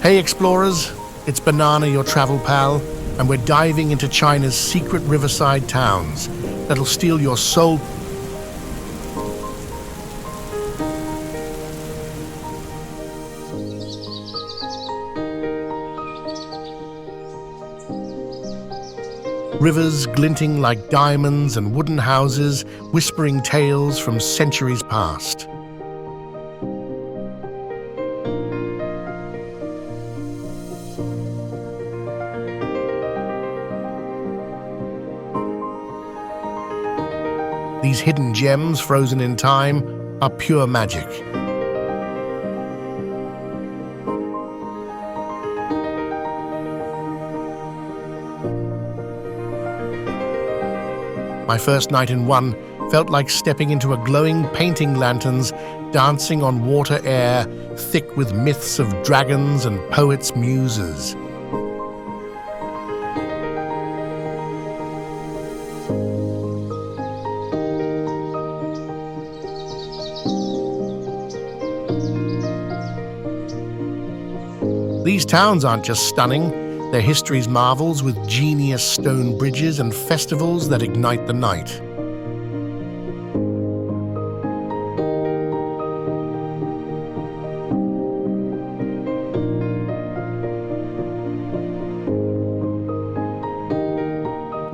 Hey explorers, it's Banana, your travel pal, and we're diving into China's secret riverside towns that'll steal your soul. Rivers glinting like diamonds and wooden houses whispering tales from centuries past. These hidden gems frozen in time are pure magic. My first night in one felt like stepping into a glowing painting lanterns dancing on water air thick with myths of dragons and poets' muses. These towns aren't just stunning, they're history's marvels with genius stone bridges and festivals that ignite the night.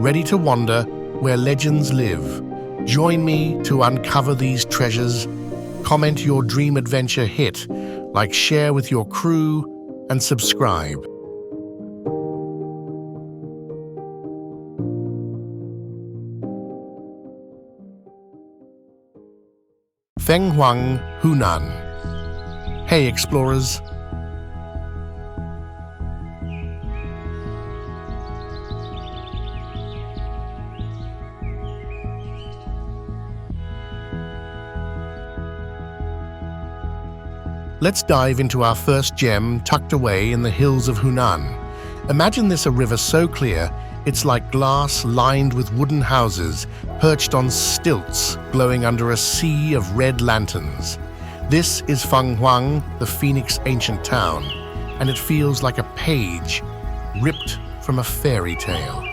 Ready to wander where legends live? Join me to uncover these treasures. Comment your dream adventure hit, like share with your crew, and subscribe. Fenghuang, Hunan. Hey explorers. Let's dive into our first gem tucked away in the hills of Hunan. Imagine this, a river so clear, it's like glass lined with wooden houses, perched on stilts, glowing under a sea of red lanterns. This is Fenghuang, the Phoenix ancient town, and it feels like a page ripped from a fairy tale.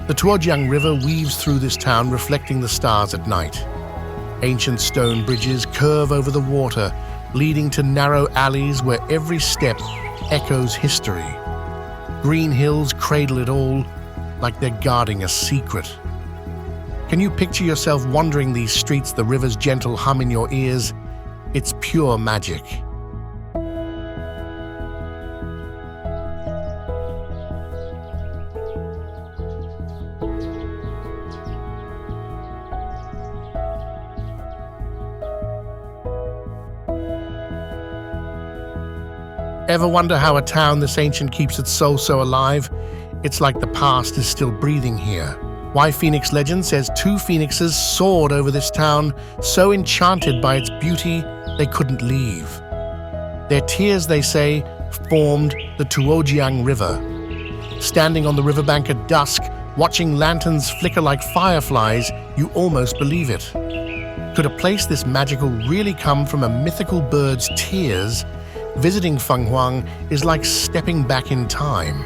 The Zhujiajiao River weaves through this town, reflecting the stars at night. Ancient stone bridges curve over the water, leading to narrow alleys where every step echoes history. Green hills cradle it all, like they're guarding a secret. Can you picture yourself wandering these streets, the river's gentle hum in your ears? It's pure magic. Ever wonder how a town this ancient keeps its soul so alive? It's like the past is still breathing here. Why Phoenix legend says two phoenixes soared over this town, so enchanted by its beauty they couldn't leave. Their tears, they say, formed the Tai'erzhuang River. Standing on the riverbank at dusk, watching lanterns flicker like fireflies, you almost believe it. Could a place this magical really come from a mythical bird's tears? Visiting Fenghuang is like stepping back in time.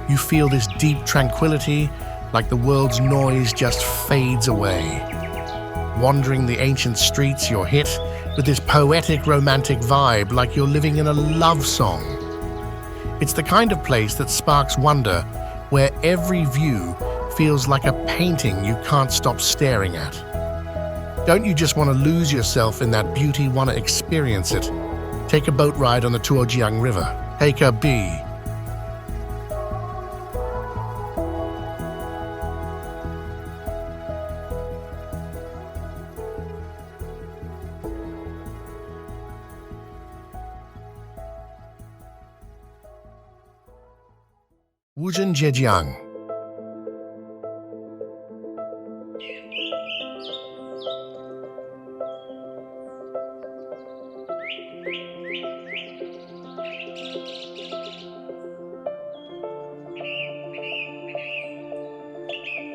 You feel this deep tranquility, like the world's noise just fades away. Wandering the ancient streets, you're hit with this poetic, romantic vibe, like you're living in a love song. It's the kind of place that sparks wonder, where every view feels like a painting you can't stop staring at. Don't you just want to lose yourself in that beauty, want to experience it? Take a boat ride on the Tai'erzhuang River. Take a bee. Wuzhen Zhejiang.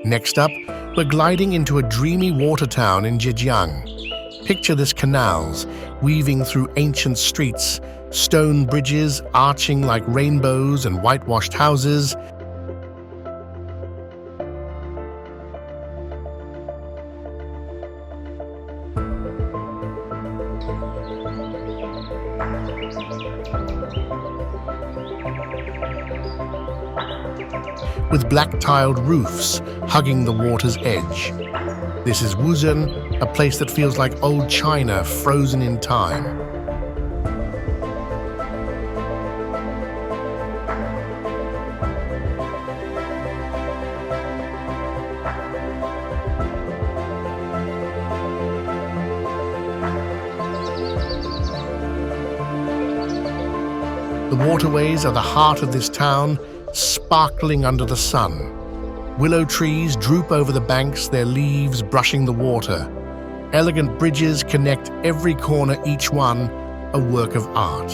Next up, we're gliding into a dreamy water town in Zhejiang. Picture this canals, weaving through ancient streets, stone bridges arching like rainbows and whitewashed houses. With black-tiled roofs hugging the water's edge. This is Wuzhen, a place that feels like old China frozen in time. The waterways are the heart of this town, sparkling under the sun. Willow trees droop over the banks, their leaves brushing the water. Elegant bridges connect every corner, each one a work of art.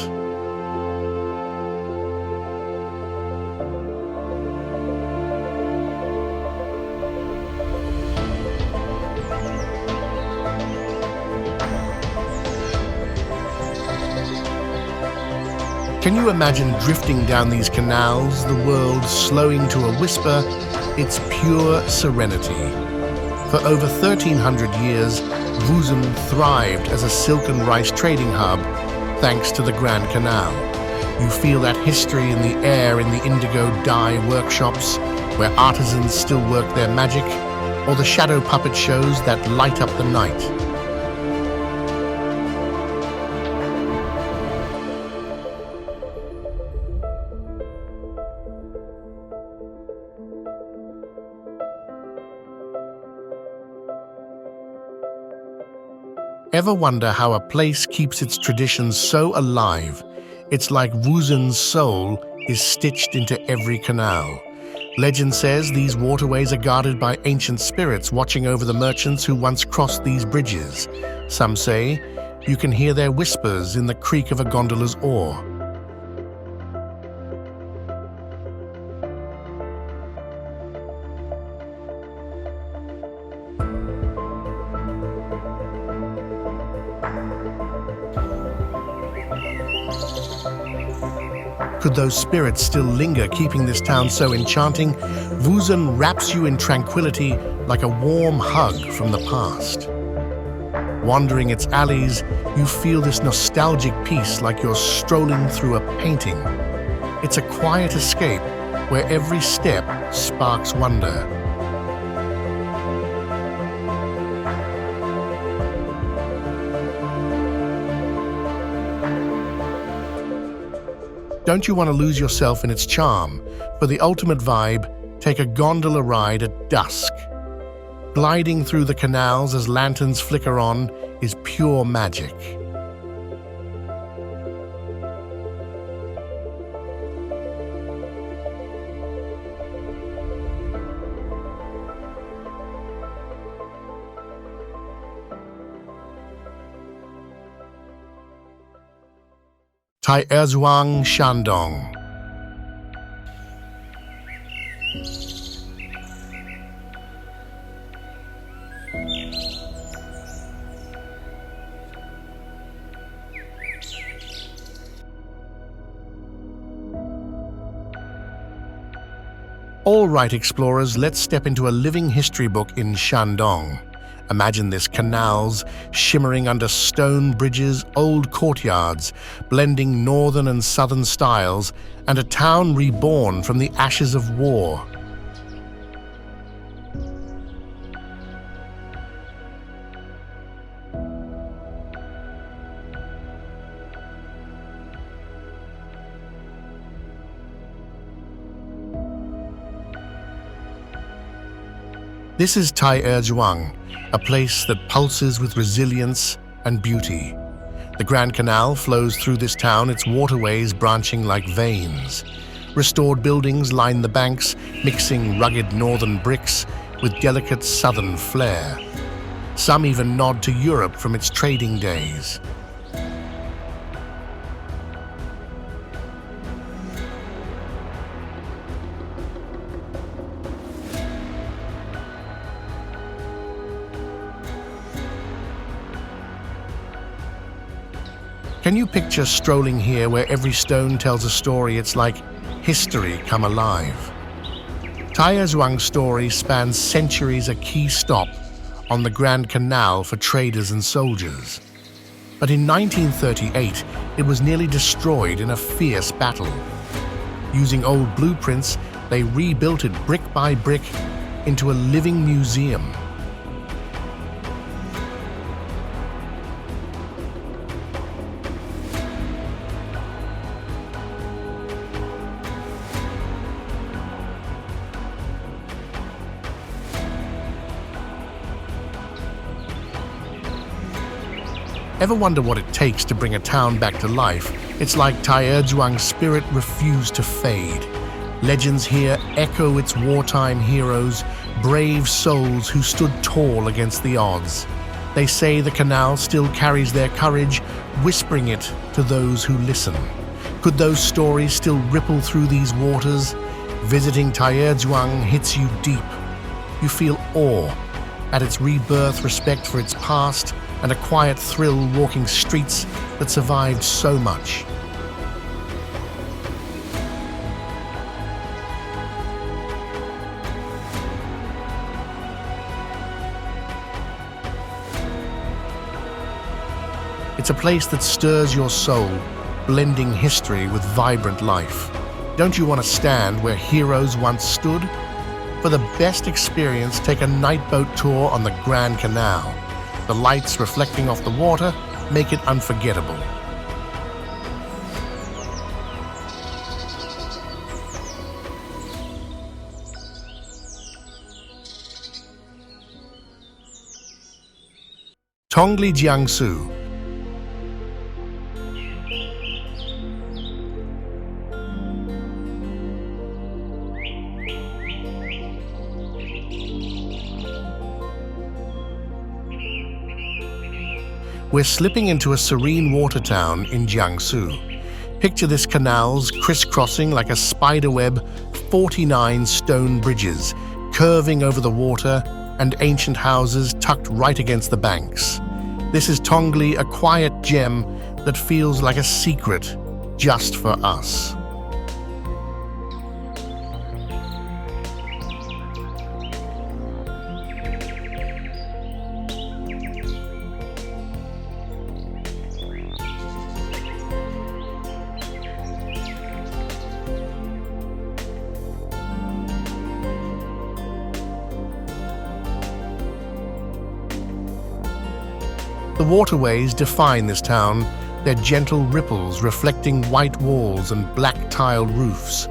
Can you imagine drifting down these canals, the world slowing to a whisper? It's pure serenity. For over 1,300 years, Wuzhen thrived as a silk and rice trading hub thanks to the Grand Canal. You feel that history in the air in the indigo dye workshops, where artisans still work their magic, or the shadow puppet shows that light up the night. Ever wonder how a place keeps its traditions so alive? It's like Wuzhen's soul is stitched into every canal. Legend says these waterways are guarded by ancient spirits watching over the merchants who once crossed these bridges. Some say you can hear their whispers in the creak of a gondola's oar. Could those spirits still linger, keeping this town so enchanting? Wuzhen wraps you in tranquility like a warm hug from the past. Wandering its alleys, you feel this nostalgic peace like you're strolling through a painting. It's a quiet escape where every step sparks wonder. Don't you want to lose yourself in its charm? For the ultimate vibe, take a gondola ride at dusk. Gliding through the canals as lanterns flicker on is pure magic. Tai'erzhuang, Shandong. All right, explorers, let's step into a living history book in Shandong. Imagine this: canals shimmering under stone bridges, old courtyards, blending northern and southern styles, and a town reborn from the ashes of war. This is Tai'erzhuang, a place that pulses with resilience and beauty. The Grand Canal flows through this town, its waterways branching like veins. Restored buildings line the banks, mixing rugged northern bricks with delicate southern flair. Some even nod to Europe from its trading days. Can you picture strolling here where every stone tells a story? It's like history come alive. Tai'erzhuang's story spans centuries, a key stop on the Grand Canal for traders and soldiers. But in 1938, it was nearly destroyed in a fierce battle. Using old blueprints, they rebuilt it brick by brick into a living museum. Ever wonder what it takes to bring a town back to life? It's like Tai'erzhuang's spirit refused to fade. Legends here echo its wartime heroes, brave souls who stood tall against the odds. They say the canal still carries their courage, whispering it to those who listen. Could those stories still ripple through these waters? Visiting Tai'erzhuang hits you deep. You feel awe at its rebirth, respect for its past, and a quiet thrill walking streets that survived so much. It's a place that stirs your soul, blending history with vibrant life. Don't you want to stand where heroes once stood? For the best experience, take a night boat tour on the Grand Canal. The lights reflecting off the water make it unforgettable. Tongli Jiangsu. We're slipping into a serene water town in Jiangsu. Picture this canals crisscrossing like a spiderweb, 49 stone bridges, curving over the water, and ancient houses tucked right against the banks. This is Tongli, a quiet gem that feels like a secret just for us. The waterways define this town, their gentle ripples reflecting white walls and black tiled roofs.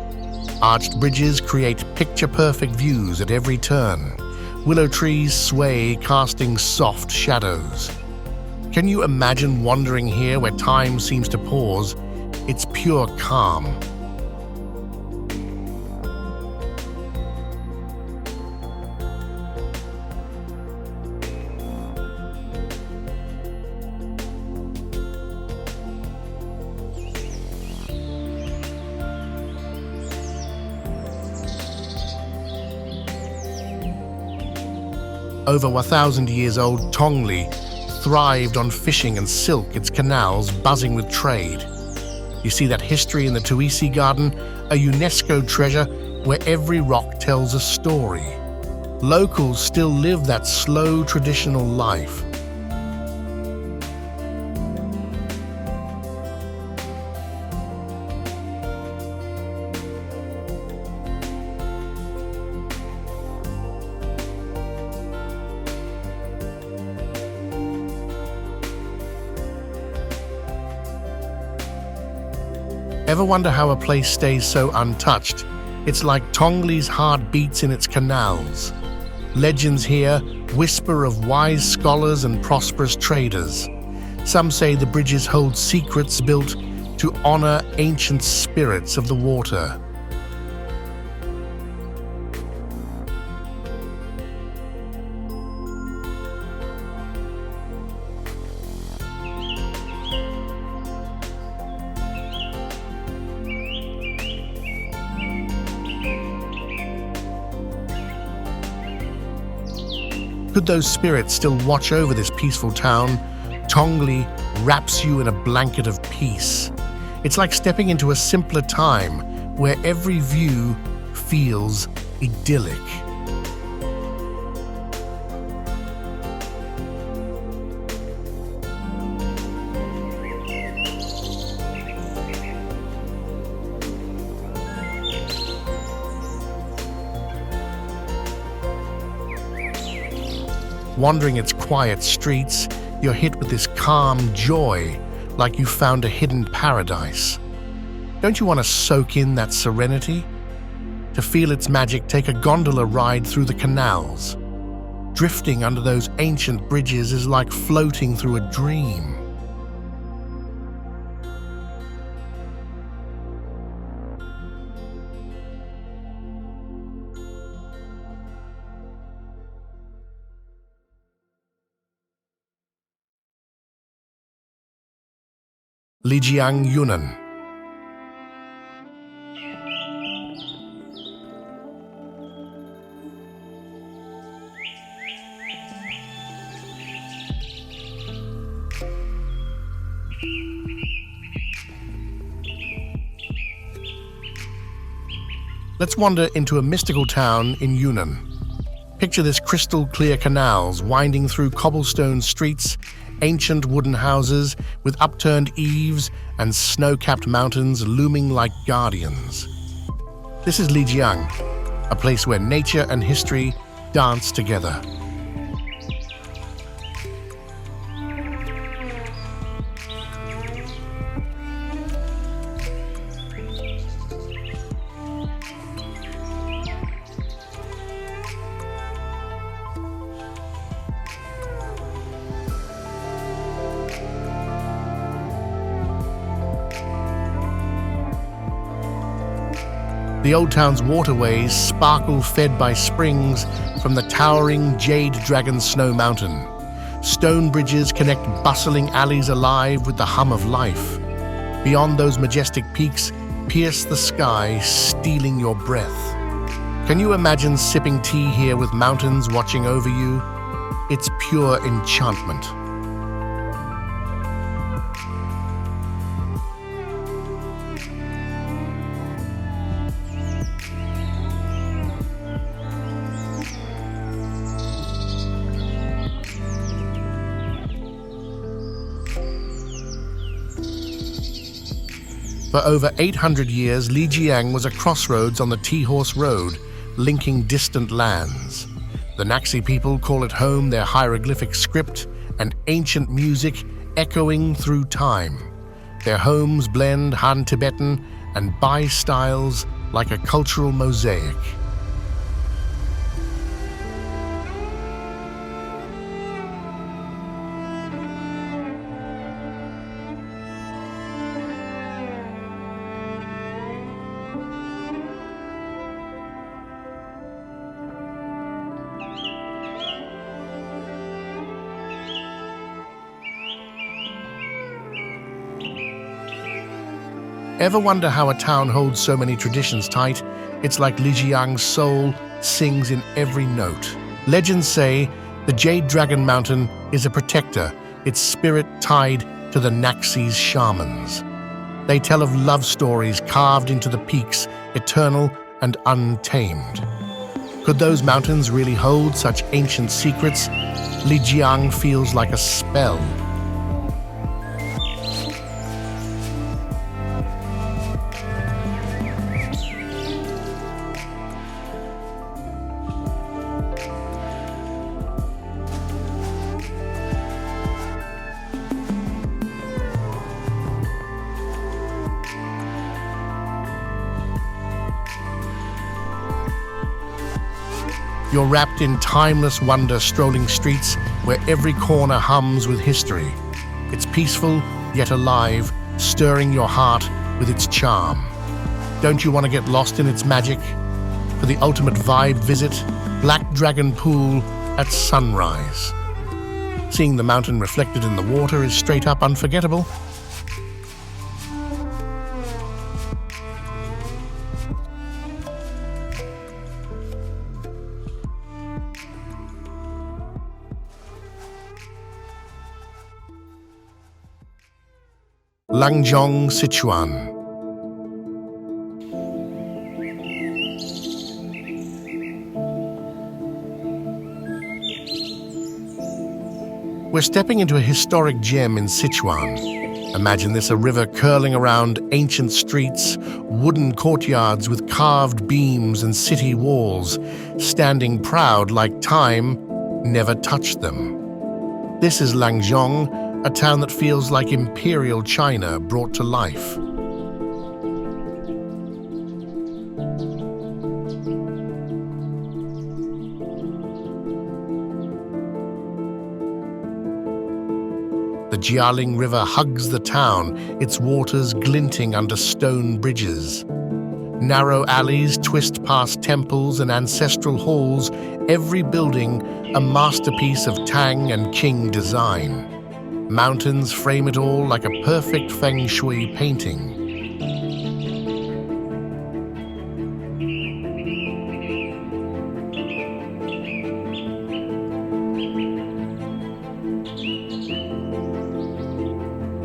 Arched bridges create picture-perfect views at every turn. Willow trees sway, casting soft shadows. Can you imagine wandering here where time seems to pause? It's pure calm. Over 1,000 years old, Tongli thrived on fishing and silk, its canals buzzing with trade. You see that history in the Tuisi Garden, a UNESCO treasure where every rock tells a story. Locals still live that slow, traditional life. Ever wonder how a place stays so untouched? It's like Tongli's heart beats in its canals. Legends here whisper of wise scholars and prosperous traders. Some say the bridges hold secrets built to honor ancient spirits of the water. Could those spirits still watch over this peaceful town? Tongli wraps you in a blanket of peace. It's like stepping into a simpler time where every view feels idyllic. Wandering its quiet streets, you're hit with this calm joy, like you've found a hidden paradise. Don't you want to soak in that serenity? To feel its magic, take a gondola ride through the canals. Drifting under those ancient bridges is like floating through a dream. Lijiang, Yunnan. Let's wander into a mystical town in Yunnan. Picture this crystal-clear canals winding through cobblestone streets, ancient wooden houses with upturned eaves and snow-capped mountains looming like guardians. This is Lijiang, a place where nature and history dance together. The old town's waterways sparkle, fed by springs from the towering Jade Dragon Snow Mountain. Stone bridges connect bustling alleys alive with the hum of life. Beyond those majestic peaks, pierce the sky, stealing your breath. Can you imagine sipping tea here with mountains watching over you? It's pure enchantment. For over 800 years, Lijiang was a crossroads on the Tea-Horse Road, linking distant lands. The Naxi people call it home, their hieroglyphic script and ancient music echoing through time. Their homes blend Han-Tibetan and Bai styles like a cultural mosaic. Ever wonder how a town holds so many traditions tight? It's like Lijiang's soul sings in every note. Legends say the Jade Dragon Mountain is a protector, its spirit tied to the Naxi's shamans. They tell of love stories carved into the peaks, eternal and untamed. Could those mountains really hold such ancient secrets? Lijiang feels like a spell. You're wrapped in timeless wonder, strolling streets where every corner hums with history. It's peaceful, yet alive, stirring your heart with its charm. Don't you want to get lost in its magic? For the ultimate vibe, visit Black Dragon Pool at sunrise. Seeing the mountain reflected in the water is straight up unforgettable. Langzhong, Sichuan. We're stepping into a historic gem in Sichuan. Imagine this, a river curling around ancient streets, wooden courtyards with carved beams and city walls, standing proud like time never touched them. This is Langzhong, a town that feels like imperial China brought to life. The Jialing River hugs the town, its waters glinting under stone bridges. Narrow alleys twist past temples and ancestral halls, every building a masterpiece of Tang and Qing design. Mountains frame it all like a perfect feng shui painting.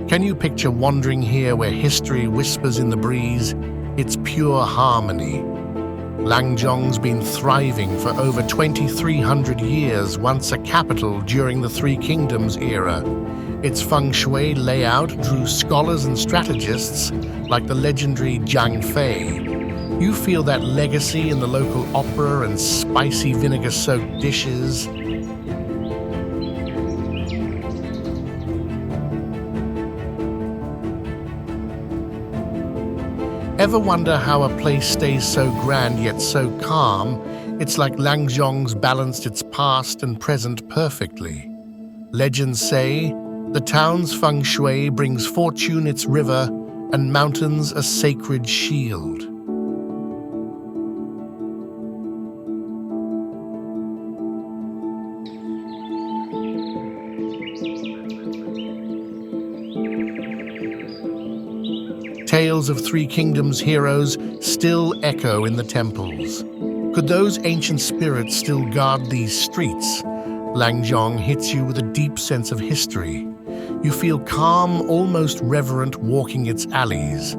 Can you picture wandering here where history whispers in the breeze? It's pure harmony. Langzhong's been thriving for over 2,300 years, once a capital during the Three Kingdoms era. Its feng shui layout drew scholars and strategists like the legendary Zhang Fei. You feel that legacy in the local opera and spicy vinegar-soaked dishes. Ever wonder how a place stays so grand yet so calm? It's like Langzhong's balanced its past and present perfectly. Legends say the town's feng shui brings fortune its river and mountains a sacred shield. Tales of Three Kingdoms heroes still echo in the temples. Could those ancient spirits still guard these streets? Langzhong hits you with a deep sense of history. You feel calm, almost reverent, walking its alleys.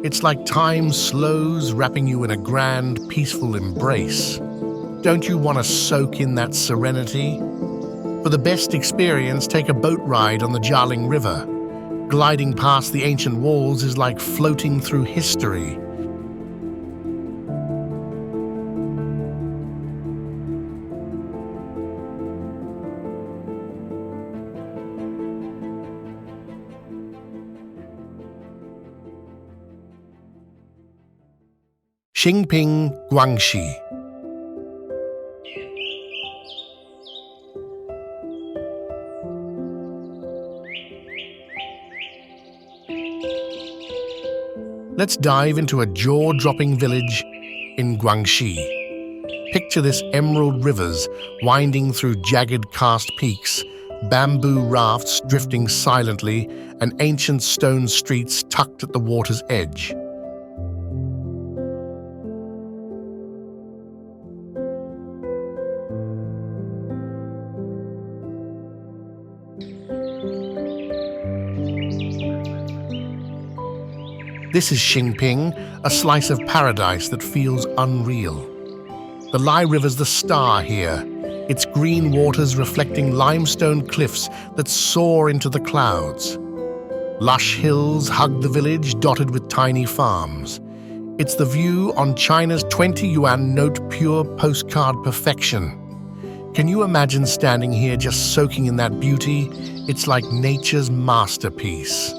It's like time slows, wrapping you in a grand, peaceful embrace. Don't you want to soak in that serenity? For the best experience, take a boat ride on the Jialing River. Gliding past the ancient walls is like floating through history. Xingping, Guangxi. Let's dive into a jaw-dropping village in Guangxi. Picture this: emerald rivers winding through jagged karst peaks, bamboo rafts drifting silently, and ancient stone streets tucked at the water's edge. This is Xingping, a slice of paradise that feels unreal. The Lai River's the star here, its green waters reflecting limestone cliffs that soar into the clouds. Lush hills hug the village, dotted with tiny farms. It's the view on China's 20 yuan note, pure postcard perfection. Can you imagine standing here just soaking in that beauty? It's like nature's masterpiece.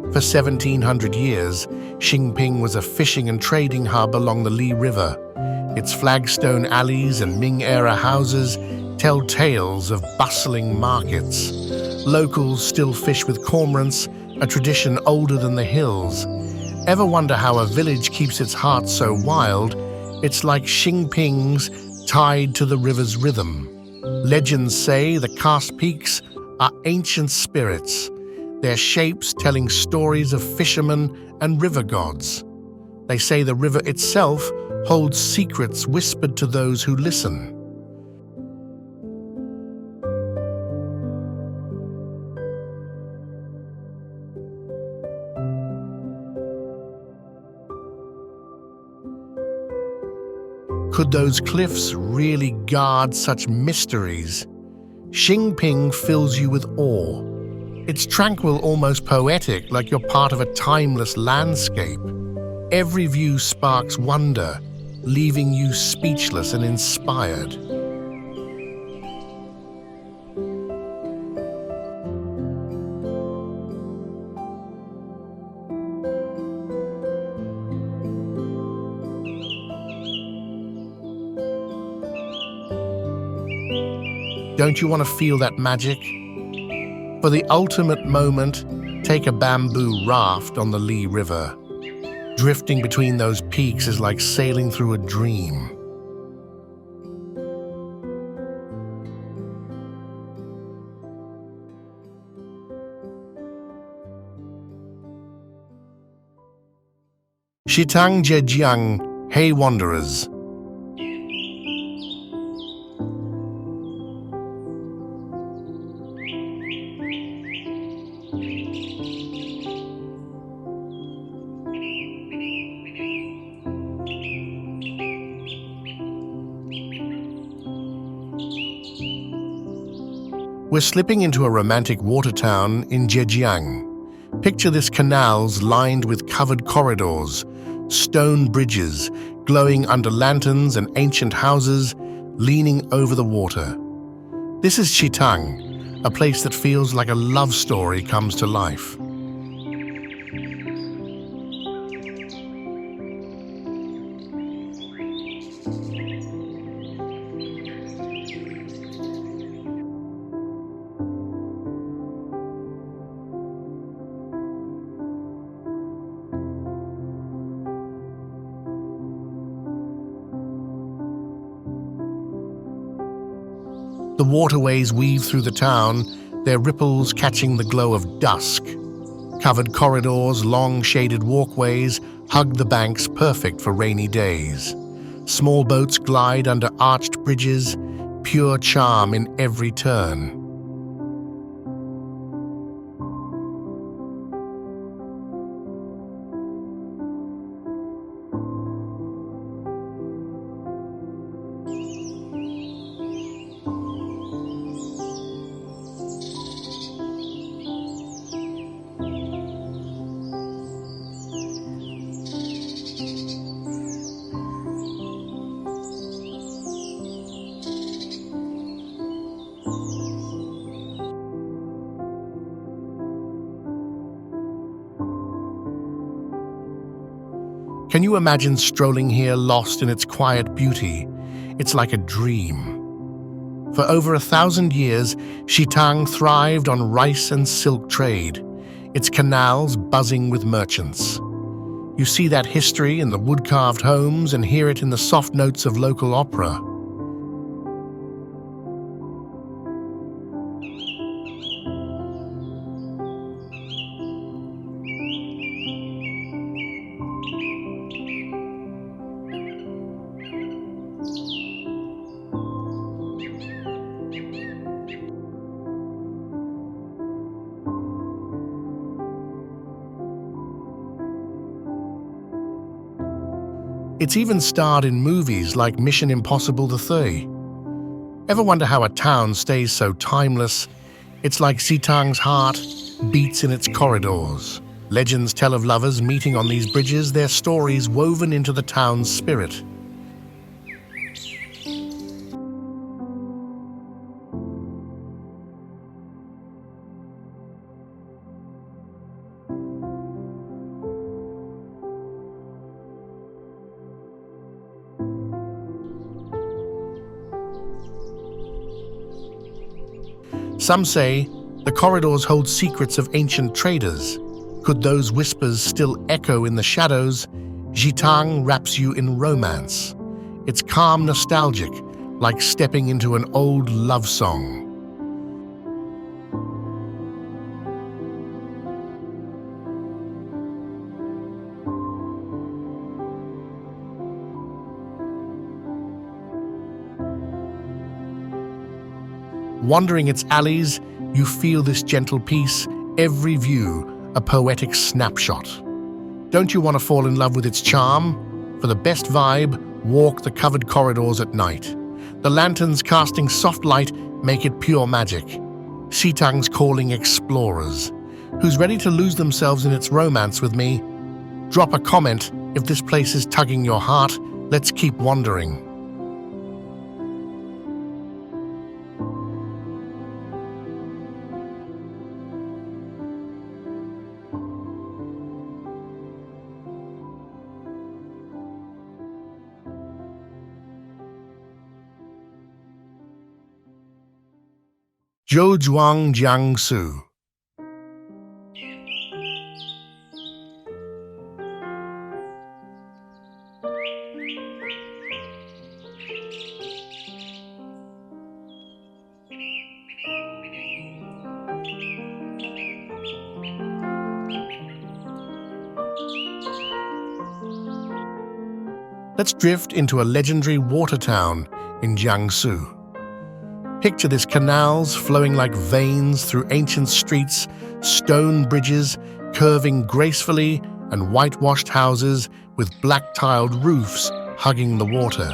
For 1,700 years, Xingping was a fishing and trading hub along the Li River. Its flagstone alleys and Ming-era houses tell tales of bustling markets. Locals still fish with cormorants, a tradition older than the hills. Ever wonder how a village keeps its heart so wild? It's like Xingping's tied to the river's rhythm. Legends say the karst peaks are ancient spirits, their shapes telling stories of fishermen and river gods. They say the river itself holds secrets whispered to those who listen. Could those cliffs really guard such mysteries? Xingping fills you with awe. It's tranquil, almost poetic, like you're part of a timeless landscape. Every view sparks wonder, leaving you speechless and inspired. Don't you want to feel that magic? For the ultimate moment, take a bamboo raft on the Li River. Drifting between those peaks is like sailing through a dream. Xitang Zhejiang, hey wanderers. We're slipping into a romantic water town in Zhejiang. Picture this: canals lined with covered corridors, stone bridges glowing under lanterns, and ancient houses leaning over the water. This is Xitang, a place that feels like a love story comes to life. The waterways weave through the town, their ripples catching the glow of dusk. Covered corridors, long shaded walkways hug the banks, perfect for rainy days. Small boats glide under arched bridges, pure charm in every turn. Can you imagine strolling here, lost in its quiet beauty? It's like a dream. For over 1,000 years, Xitang thrived on rice and silk trade, its canals buzzing with merchants. You see that history in the wood-carved homes and hear it in the soft notes of local opera. It's even starred in movies like Mission Impossible 3. Ever wonder how a town stays so timeless? It's like Xitang's heart beats in its corridors. Legends tell of lovers meeting on these bridges, their stories woven into the town's spirit. Some say the corridors hold secrets of ancient traders. Could those whispers still echo in the shadows? Xitang wraps you in romance. It's calm, nostalgic, like stepping into an old love song. Wandering its alleys, you feel this gentle peace, every view a poetic snapshot. Don't you want to fall in love with its charm? For the best vibe, walk the covered corridors at night. The lanterns casting soft light make it pure magic. Xitang's calling explorers. Who's ready to lose themselves in its romance with me? Drop a comment if this place is tugging your heart. Let's keep wandering. Zhouzhuang Jiangsu. Let's drift into a legendary water town in Jiangsu. Picture this: canals flowing like veins through ancient streets, stone bridges curving gracefully, and whitewashed houses with black-tiled roofs hugging the water.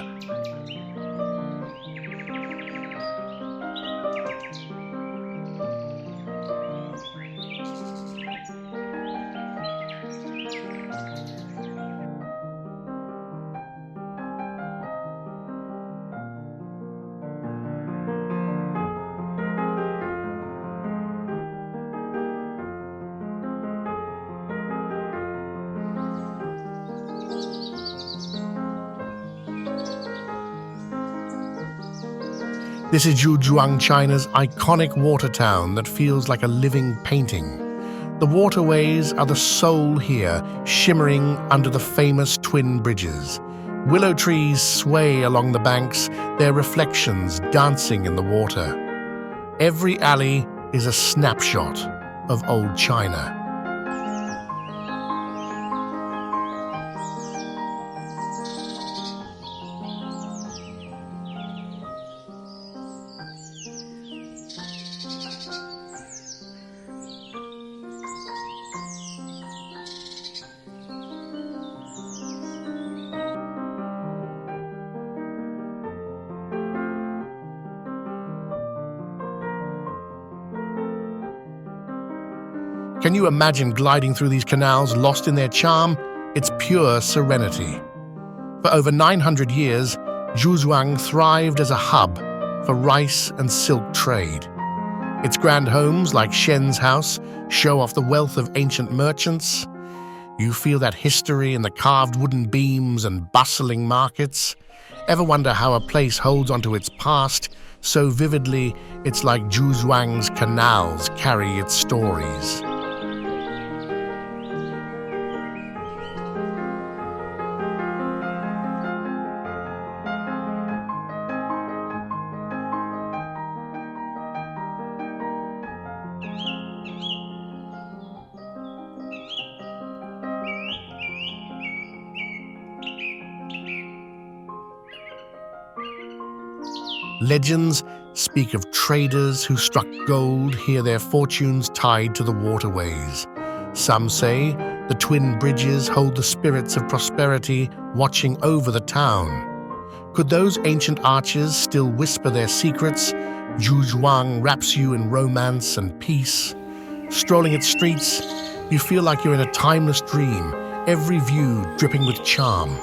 This is Zhujiajiao, China's iconic water town that feels like a living painting. The waterways are the soul here, shimmering under the famous twin bridges. Willow trees sway along the banks, their reflections dancing in the water. Every alley is a snapshot of old China. Can you imagine gliding through these canals, lost in their charm? It's pure serenity. For over 900 years, Zhujiajiao thrived as a hub for rice and silk trade. Its grand homes, like Shen's house, show off the wealth of ancient merchants. You feel that history in the carved wooden beams and bustling markets. Ever wonder how a place holds onto its past so vividly? It's like Zhujiajiao's canals carry its stories. Legends speak of traders who struck gold, hear their fortunes tied to the waterways. Some say the twin bridges hold the spirits of prosperity watching over the town. Could those ancient arches still whisper their secrets? Zhujiajiao wraps you in romance and peace. Strolling its streets, you feel like you're in a timeless dream, every view dripping with charm.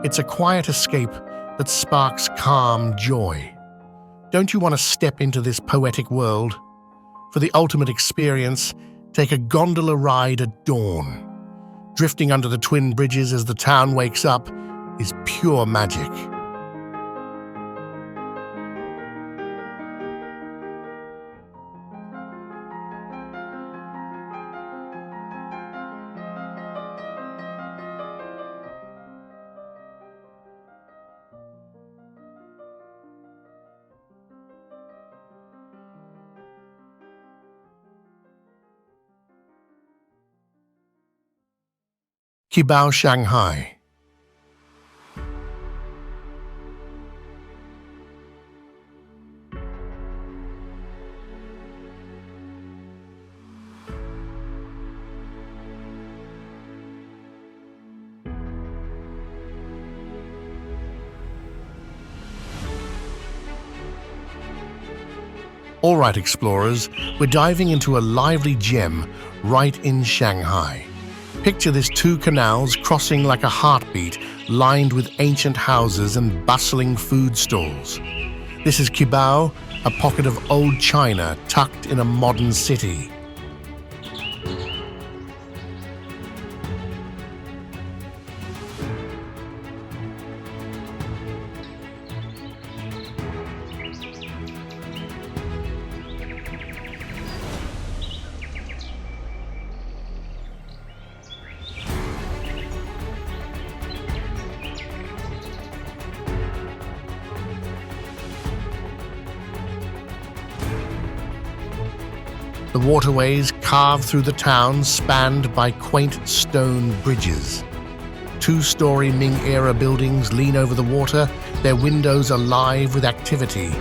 It's a quiet escape that sparks calm joy. Don't you want to step into this poetic world? For the ultimate experience, Take a gondola ride at dawn. Drifting under the twin bridges as the town wakes up is pure magic. Qibao, Shanghai. All right, explorers, we're diving into a lively gem right in Shanghai. Picture this two canals crossing like a heartbeat, lined with ancient houses and bustling food stalls. This is Qibao, a pocket of old China tucked in a modern city. The waterways carved through the town, spanned by quaint stone bridges. Two-story Ming-era buildings lean over the water, their windows alive with activity.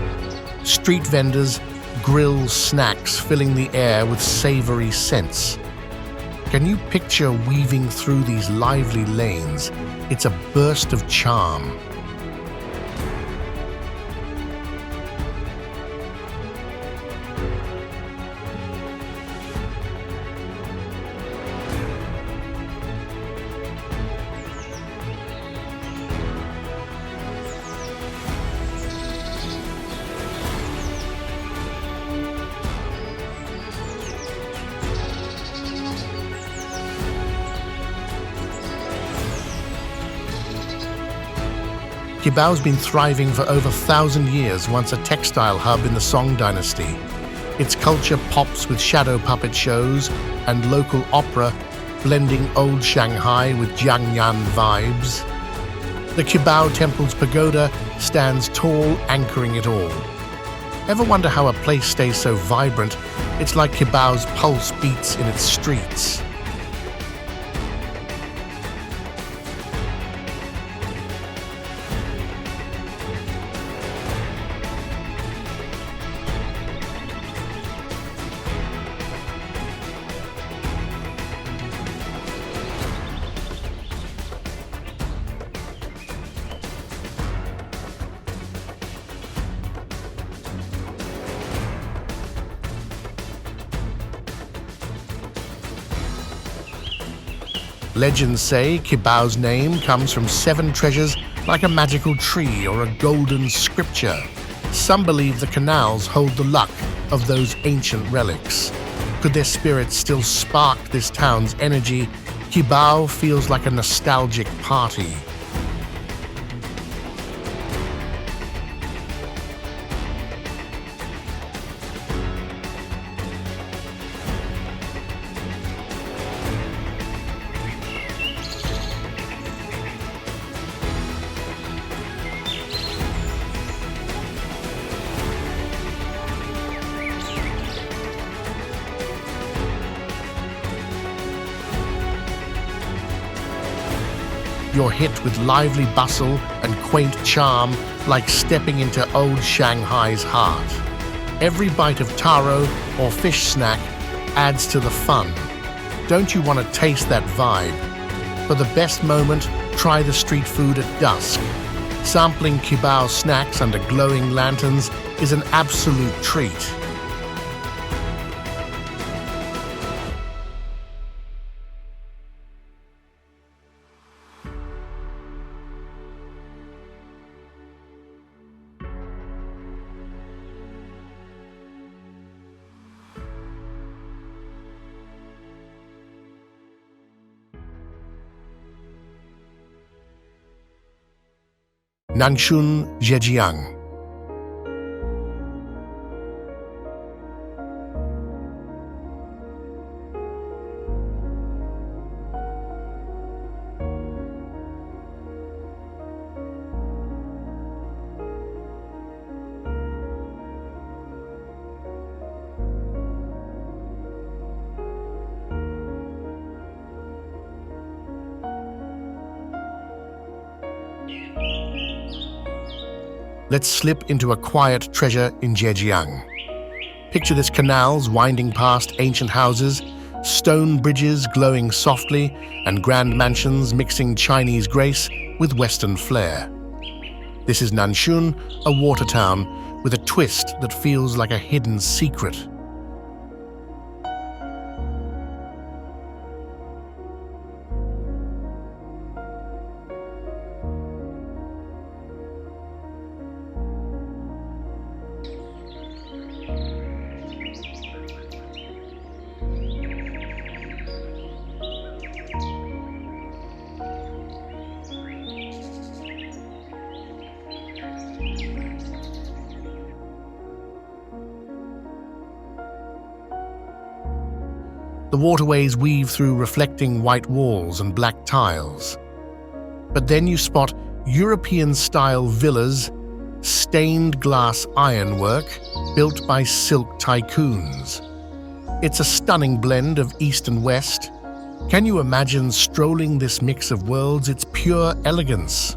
Street vendors grill snacks, filling the air with savory scents. Can you picture weaving through these lively lanes? It's a burst of charm. Qibao's been thriving for over 1,000 years, once a textile hub in the Song dynasty. Its culture pops with shadow puppet shows and local opera, blending old Shanghai with Zhenyuan vibes. The Qibao Temple's pagoda stands tall, anchoring it all. Ever wonder how a place stays so vibrant? It's like Qibao's pulse beats in its streets. Legends say Qibao's name comes from 7 treasures like a magical tree or a golden scripture. Some believe the canals hold the luck of those ancient relics. Could their spirits still spark this town's energy? Qibao feels like a nostalgic party. You're hit with lively bustle and quaint charm, like stepping into old Shanghai's heart. Every bite of taro or fish snack adds to the fun. Don't you want to taste that vibe? For the best moment, try the street food at dusk. Sampling Qibao snacks under glowing lanterns is an absolute treat. Nanxun, Zhejiang. Let's slip into a quiet treasure in Zhejiang. Picture this: canals winding past ancient houses, stone bridges glowing softly, and grand mansions mixing Chinese grace with Western flair. This is Nanxun, a water town with a twist that feels like a hidden secret. The waterways weave through reflecting white walls and black tiles. But then you spot European-style villas, stained glass ironwork built by silk tycoons. It's a stunning blend of East and West. Can you imagine strolling this mix of worlds? It's pure elegance.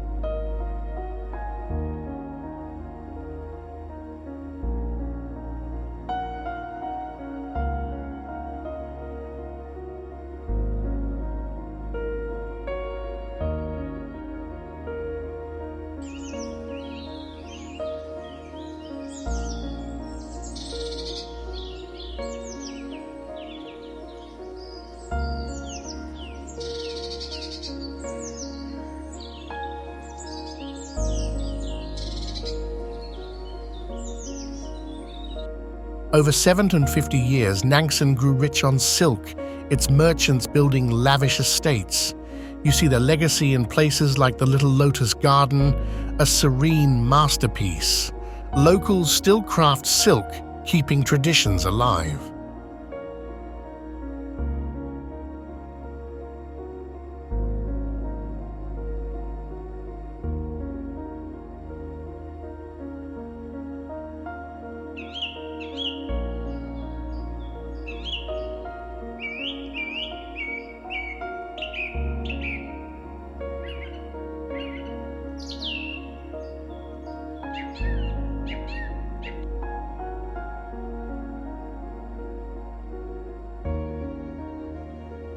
Over 750 years, Nanxun grew rich on silk, its merchants building lavish estates. You see their legacy in places like the Little Lotus Garden, a serene masterpiece. Locals still craft silk, keeping traditions alive.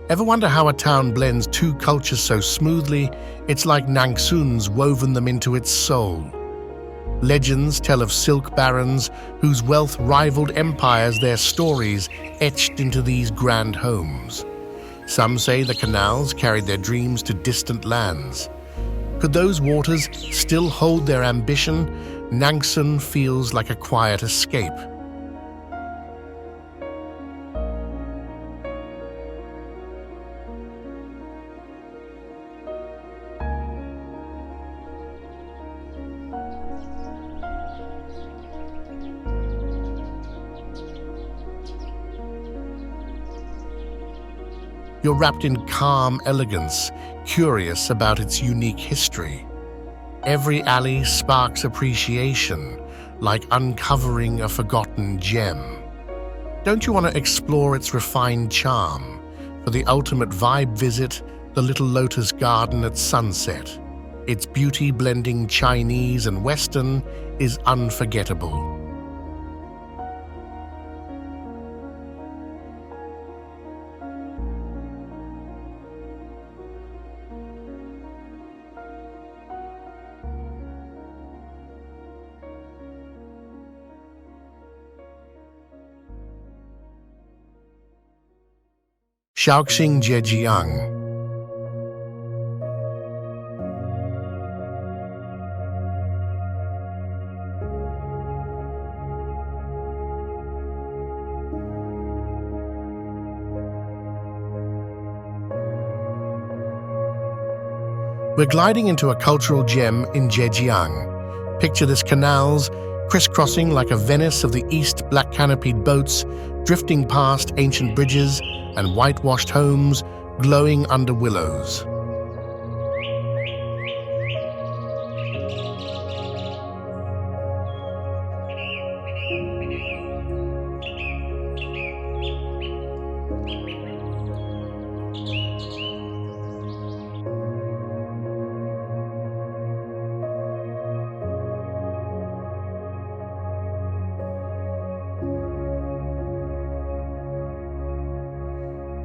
Ever wonder how a town blends two cultures so smoothly? It's like Nanxun's woven them into its soul. Legends tell of silk barons whose wealth rivaled empires, their stories etched into these grand homes. Some say the canals carried their dreams to distant lands. Could those waters still hold their ambition? Nanxun feels like a quiet escape. You're wrapped in calm elegance, curious about its unique history. Every alley sparks appreciation, like uncovering a forgotten gem. Don't you want to explore its refined charm? For the ultimate vibe, visit the Little Lotus Garden at sunset. Its beauty, blending Chinese and Western, is unforgettable. Shaoxing Zhejiang. We're gliding into a cultural gem in Zhejiang. Picture this: canals crisscrossing like a Venice of the East, black canopied boats drifting past ancient bridges and whitewashed homes glowing under willows.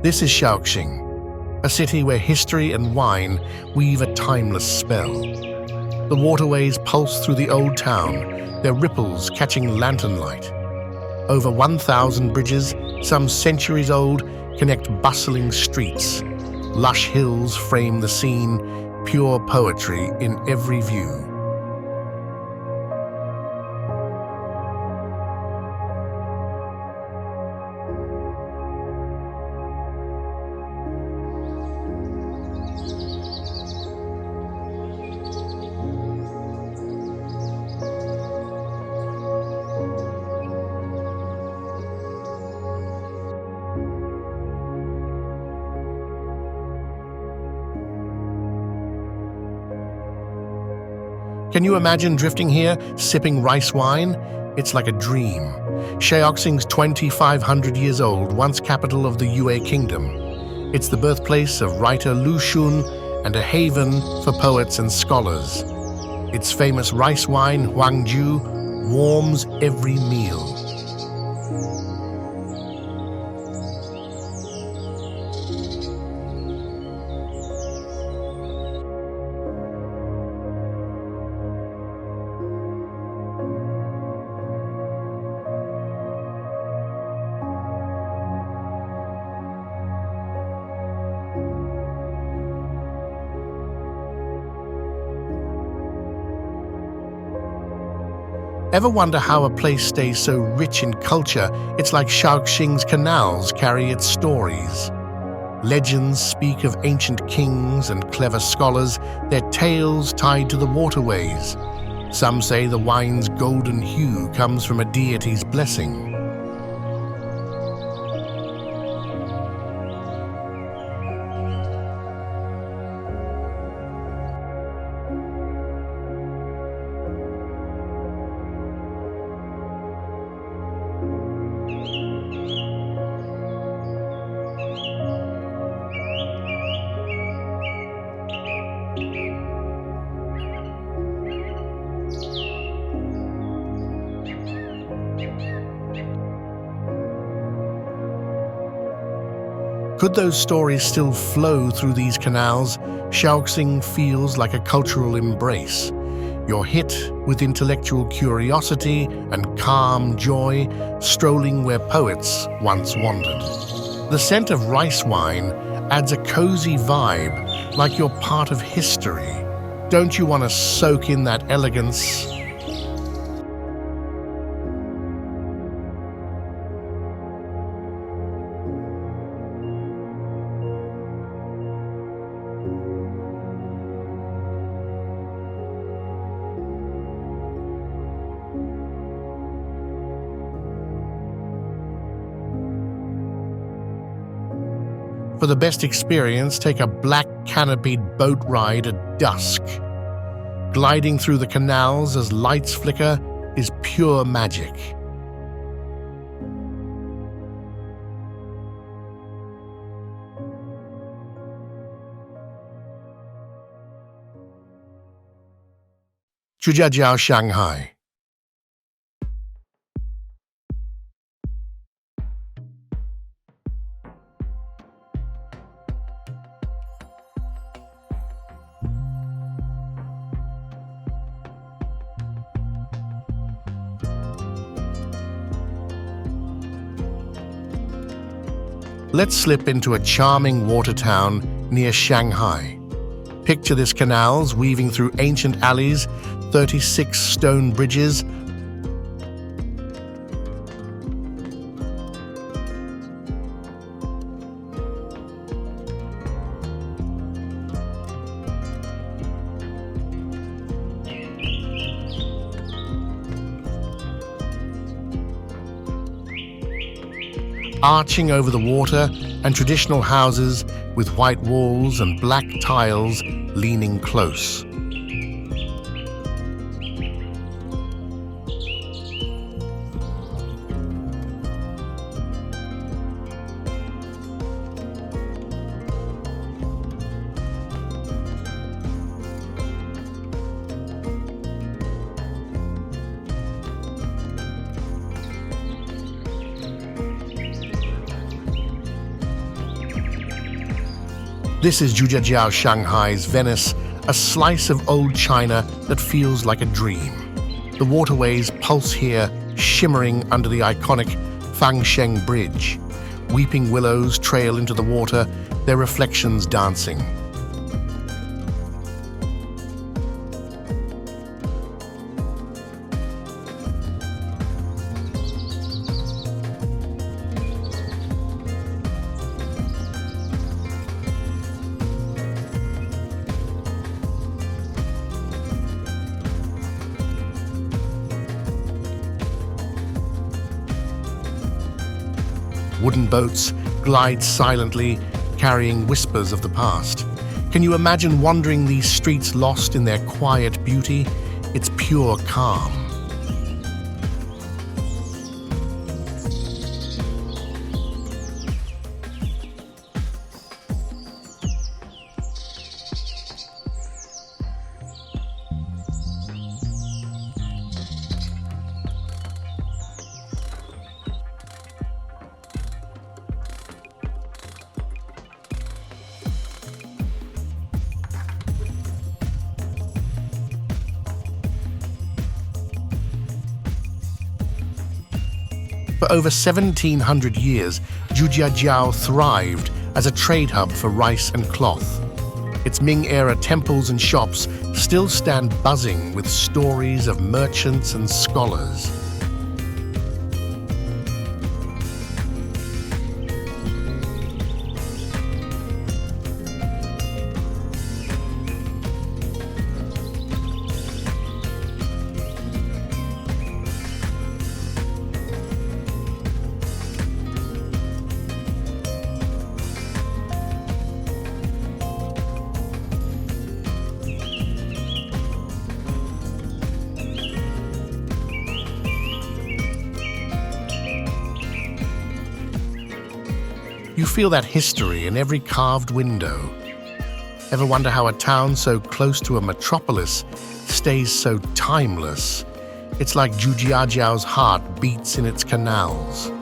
This is Shaoxing, a city where history and wine weave a timeless spell. The waterways pulse through the old town, their ripples catching lantern light. Over 1,000 bridges, some centuries old, connect bustling streets. Lush hills frame the scene, pure poetry in every view. Can you imagine drifting here, sipping rice wine? It's like a dream. Shaoxing's 2,500 years old, once capital of the Yue Kingdom. It's the birthplace of writer Lu Xun and a haven for poets and scholars. Its famous rice wine, Huangju, warms every meal. Ever wonder how a place stays so rich in culture? It's like Shaoxing's canals carry its stories. Legends speak of ancient kings and clever scholars, their tales tied to the waterways. Some say the wine's golden hue comes from a deity's blessing. Could those stories still flow through these canals? Shaoxing feels like a cultural embrace. You're hit with intellectual curiosity and calm joy, strolling where poets once wandered. The scent of rice wine adds a cozy vibe, like you're part of history. Don't you want to soak in that elegance? For the best experience, take a black canopied boat ride at dusk. Gliding through the canals as lights flicker is pure magic. Zhujiajiao, Shanghai. Let's slip into a charming water town near Shanghai. Picture this: canals weaving through ancient alleys, 36 stone bridges, arching over the water, and traditional houses with white walls and black tiles leaning close. This is Zhujiajiao, Shanghai's Venice, a slice of old China that feels like a dream. The waterways pulse here, shimmering under the iconic Fengsheng Bridge. Weeping willows trail into the water, their reflections dancing. Wooden boats glide silently, carrying whispers of the past. Can you imagine wandering these streets lost in their quiet beauty? It's pure calm. For over 1,700 years, Zhujiajiao thrived as a trade hub for rice and cloth. Its Ming-era temples and shops still stand buzzing with stories of merchants and scholars. You feel that history in every carved window. Ever wonder how a town so close to a metropolis stays so timeless? It's like Zhujiajiao's heart beats in its canals.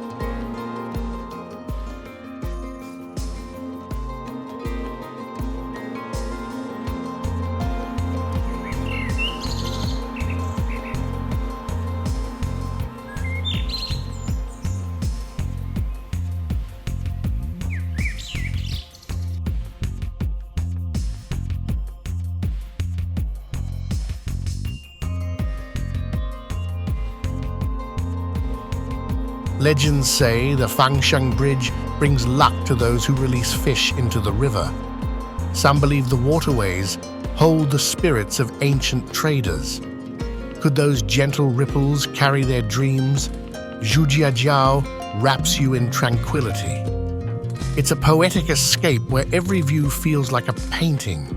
Legends say the Fengsheng Bridge brings luck to those who release fish into the river. Some believe the waterways hold the spirits of ancient traders. Could those gentle ripples carry their dreams? Zhujiajiao wraps you in tranquility. It's a poetic escape where every view feels like a painting.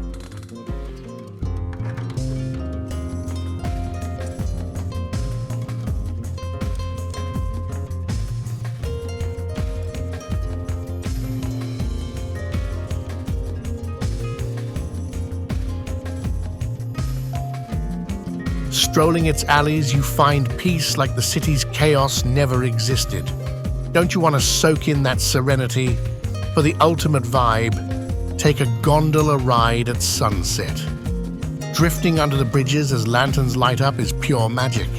Strolling its alleys, you find peace like the city's chaos never existed. Don't you want to soak in that serenity? For the ultimate vibe, take a gondola ride at sunset. Drifting under the bridges as lanterns light up is pure magic.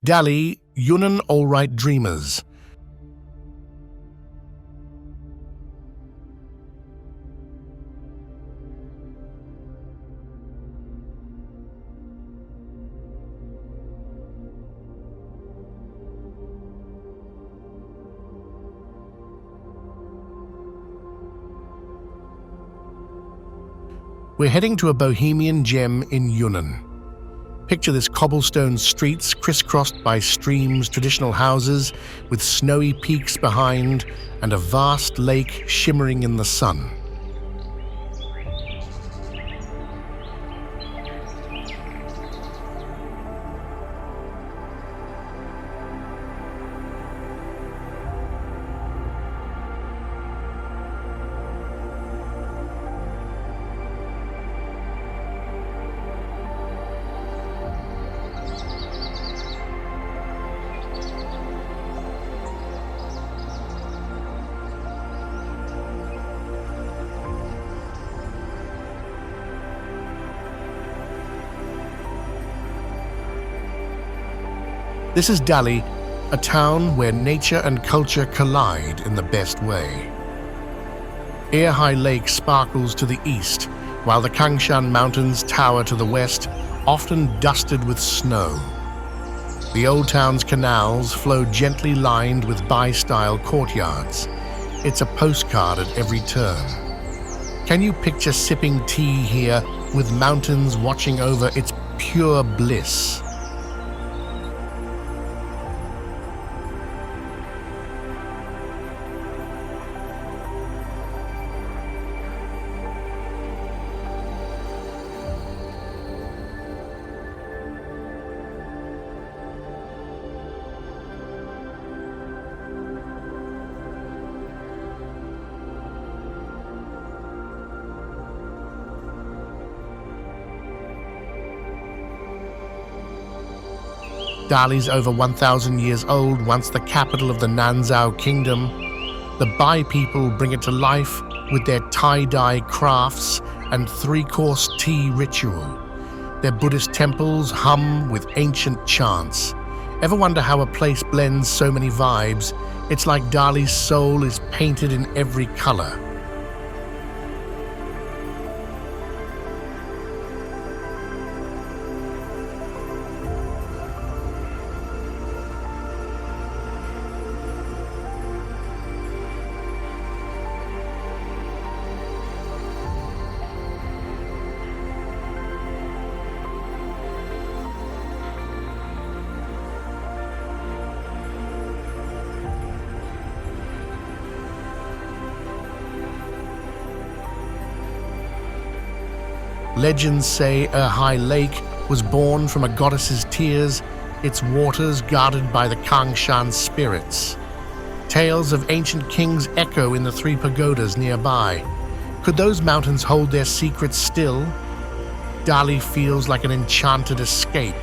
Dali, Yunnan All-Right Dreamers. We're heading to a bohemian gem in Yunnan. Picture this cobblestone streets crisscrossed by streams, traditional houses with snowy peaks behind, and a vast lake shimmering in the sun. This is Dali, a town where nature and culture collide in the best way. Erhai Lake sparkles to the east, while the Kangshan Mountains tower to the west, often dusted with snow. The old town's canals flow gently lined with Bai-style courtyards. It's a postcard at every turn. Can you picture sipping tea here with mountains watching over? It's pure bliss. Dali's over 1,000 years old, once the capital of the Nanzhou kingdom. The Bai people bring it to life with their tie-dye crafts and three-course tea ritual. Their Buddhist temples hum with ancient chants. Ever wonder how a place blends so many vibes? It's like Dali's soul is painted in every color. Legends say Erhai Lake was born from a goddess's tears, its waters guarded by the Kangshan spirits. Tales of ancient kings echo in the three pagodas nearby. Could those mountains hold their secrets still? Dali feels like an enchanted escape.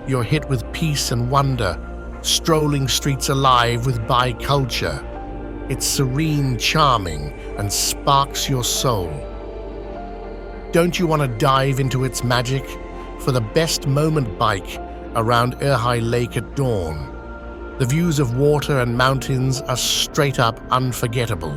You're hit with peace and wonder, strolling streets alive with Bai culture. It's serene, charming, and sparks your soul. Don't you want to dive into its magic? For the best moment bike around Erhai Lake at dawn. The views of water and mountains are straight up unforgettable.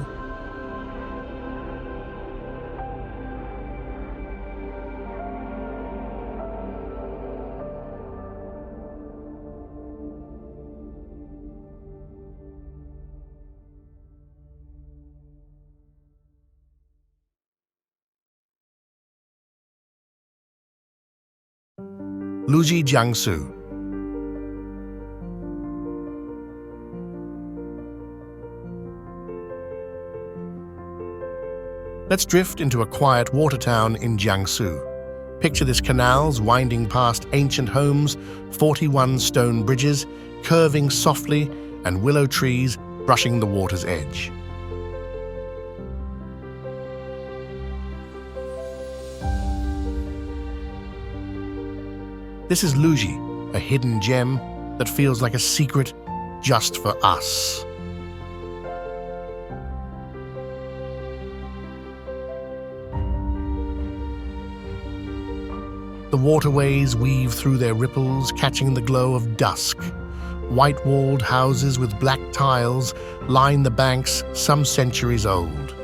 Luzhi, Jiangsu. Let's drift into a quiet water town in Jiangsu. Picture this: canals winding past ancient homes, 41 stone bridges curving softly, and willow trees brushing the water's edge. This is Luzhi, a hidden gem that feels like a secret just for us. The waterways weave through their ripples, catching the glow of dusk. White-walled houses with black tiles line the banks, some centuries old.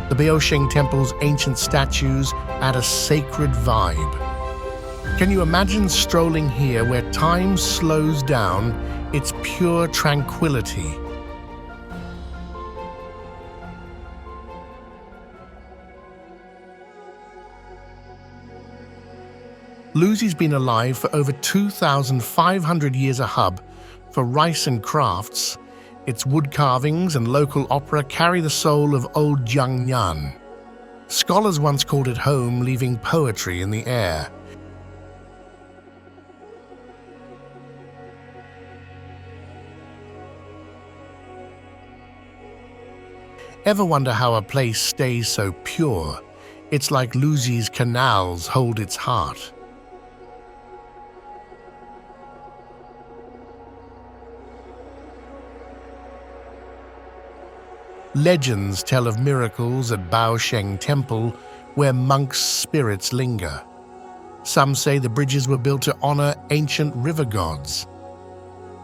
The Shaoxing temple's ancient statues add a sacred vibe. Can you imagine strolling here where time slows down? It's pure tranquility. Luzhi's been alive for over 2,500 years, a hub for rice and crafts. Its wood carvings and local opera carry the soul of old Zhenyuan. Scholars once called it home, leaving poetry in the air. Ever wonder how a place stays so pure? It's like Luzhi's canals hold its heart. Legends tell of miracles at Shaoxing Temple where monks' spirits linger. Some say the bridges were built to honor ancient river gods.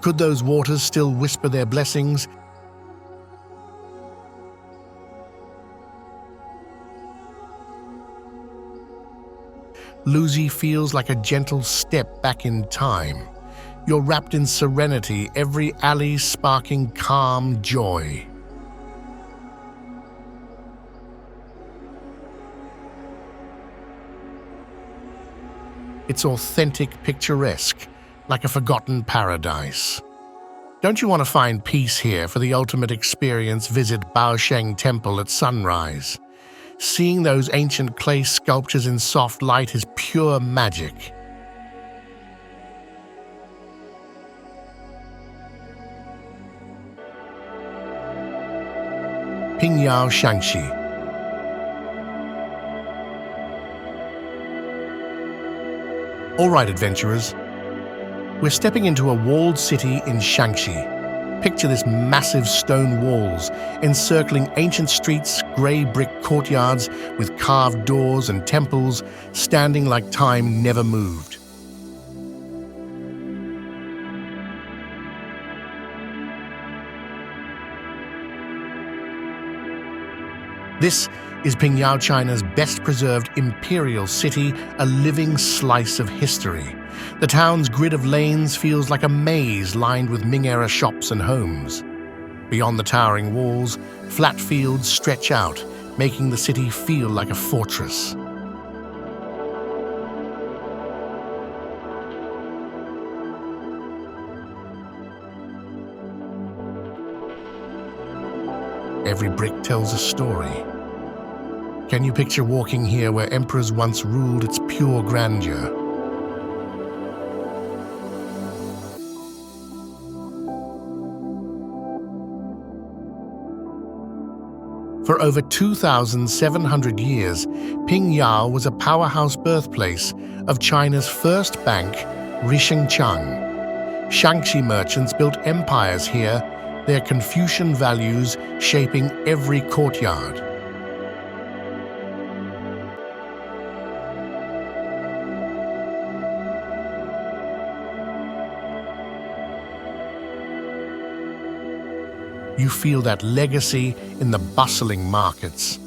Could those waters still whisper their blessings? Luzhi feels like a gentle step back in time. You're wrapped in serenity, every alley sparking calm joy. It's authentic, picturesque, like a forgotten paradise. Don't you want to find peace here? For the ultimate experience, visit Shaoxing Temple at sunrise. Seeing those ancient clay sculptures in soft light is pure magic. Pingyao Shangxi. All right, adventurers, we're stepping into a walled city in Shangxi. Picture this: massive stone walls encircling ancient streets, grey brick courtyards with carved doors and temples standing like time never moved. This is Pingyao, China's best-preserved imperial city, a living slice of history. The town's grid of lanes feels like a maze lined with Ming-era shops and homes. Beyond the towering walls, flat fields stretch out, making the city feel like a fortress. Every brick tells a story. Can you picture walking here where emperors once ruled? Its pure grandeur? For over 2,700 years, Pingyao was a powerhouse birthplace of China's first bank, Xitang. Shangxi merchants built empires here, their Confucian values shaping every courtyard. You feel that legacy in the bustling markets.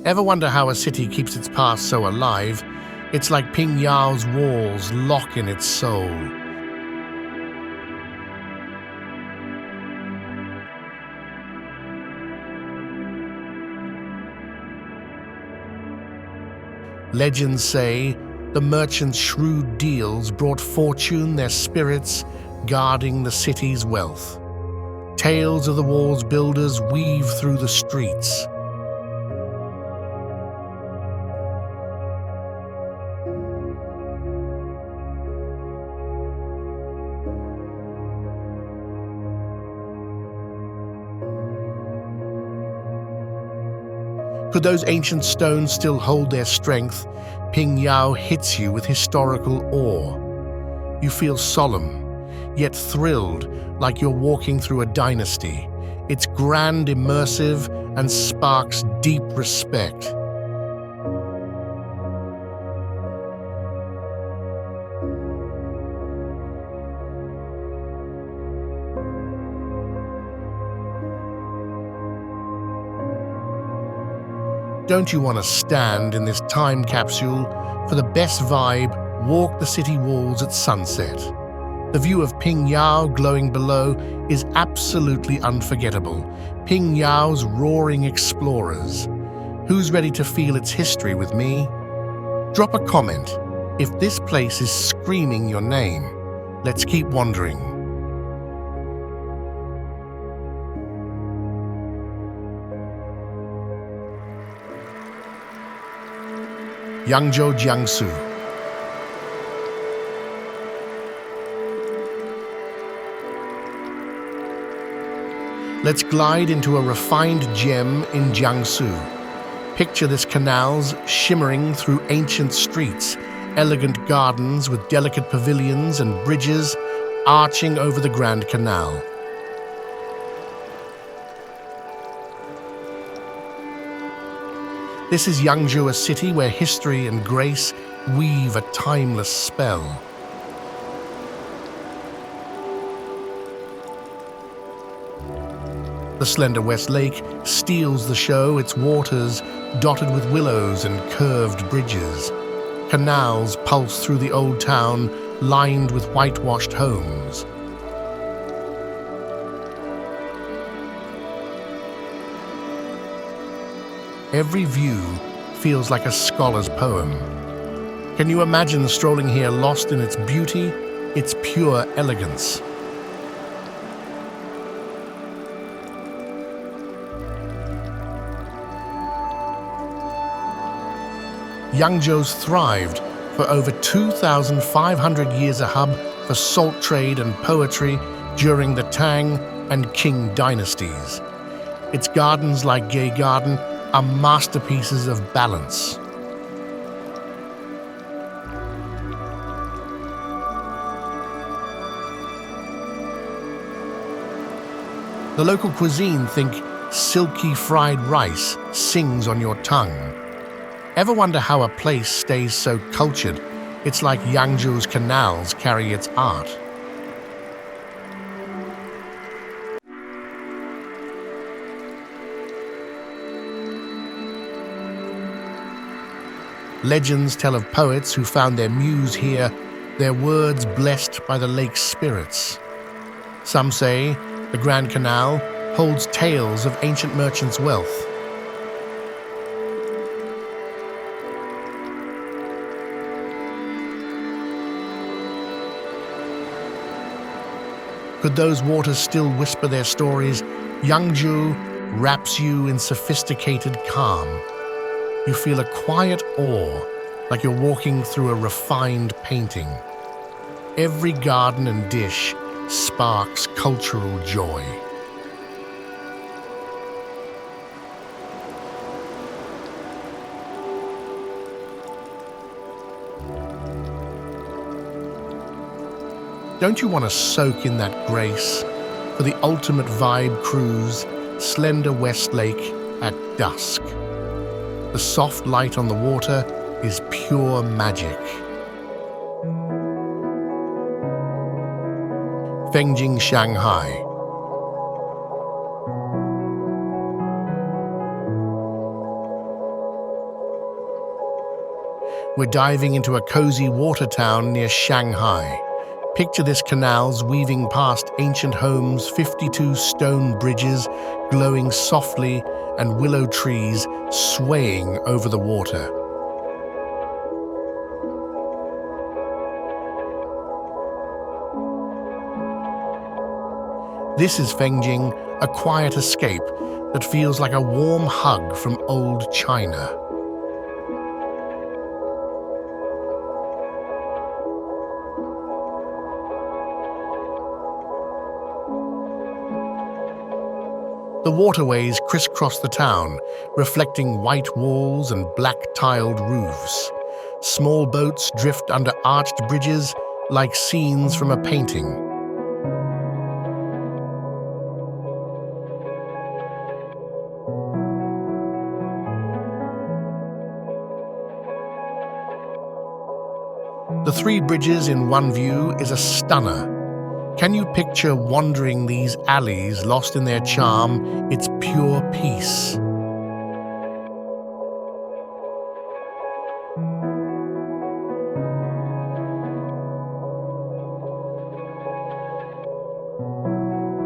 Ever wonder how a city keeps its past so alive? It's like Pingyao's walls lock in its soul. Legends say the merchants' shrewd deals brought fortune, their spirits guarding the city's wealth. tales of the wall's builders weave through the streets. Could those ancient stones still hold their strength? Pingyao hits you with historical awe. You feel solemn, yet thrilled, like you're walking through a dynasty. It's grand, immersive, and sparks deep respect. Don't you want to stand in this time capsule? For the best vibe, walk the city walls at sunset. The view of Pingyao glowing below is absolutely unforgettable. Pingyao's roaring explorers. Who's ready to feel its history with me? Drop a comment if this place is screaming your name. Let's keep wandering. Yangzhou, Jiangsu. Let's glide into a refined gem in Jiangsu. Picture this canals shimmering through ancient streets, elegant gardens with delicate pavilions and bridges arching over the Grand Canal. This is Yangzhou, a city where history and grace weave a timeless spell. The slender West Lake steals the show, its waters dotted with willows and curved bridges. Canals pulse through the old town, lined with whitewashed homes. Every view feels like a scholar's poem. Can you imagine strolling here lost in its beauty, its pure elegance? Yangzhou's thrived for over 2,500 years, a hub for salt trade and poetry during the Tang and Qing dynasties. Its gardens, like Gay Garden, are masterpieces of balance. The local cuisine, think silky fried rice, sings on your tongue. Ever wonder how a place stays so cultured? It's like Yangzhou's canals carry its art. Legends tell of poets who found their muse here, their words blessed by the lake's spirits. Some say the Grand Canal holds tales of ancient merchants' wealth. Could those waters still whisper their stories? Yangzhou wraps you in sophisticated calm. You feel a quiet awe, like you're walking through a refined painting. Every garden and dish sparks cultural joy. Don't you want to soak in that grace? For the ultimate vibe cruise, slender West Lake at dusk. The soft light on the water is pure magic. Fengjing, Shanghai. We're diving into a cozy water town near Shanghai. Picture this: canals weaving past ancient homes, 52 stone bridges glowing softly, and willow trees swaying over the water. This is Fengjing, a quiet escape that feels like a warm hug from old China. The waterways crisscross the town, reflecting white walls and black-tiled roofs. Small boats drift under arched bridges like scenes from a painting. The three bridges in one view is a stunner. Can you picture wandering these alleys lost in their charm? It's pure peace.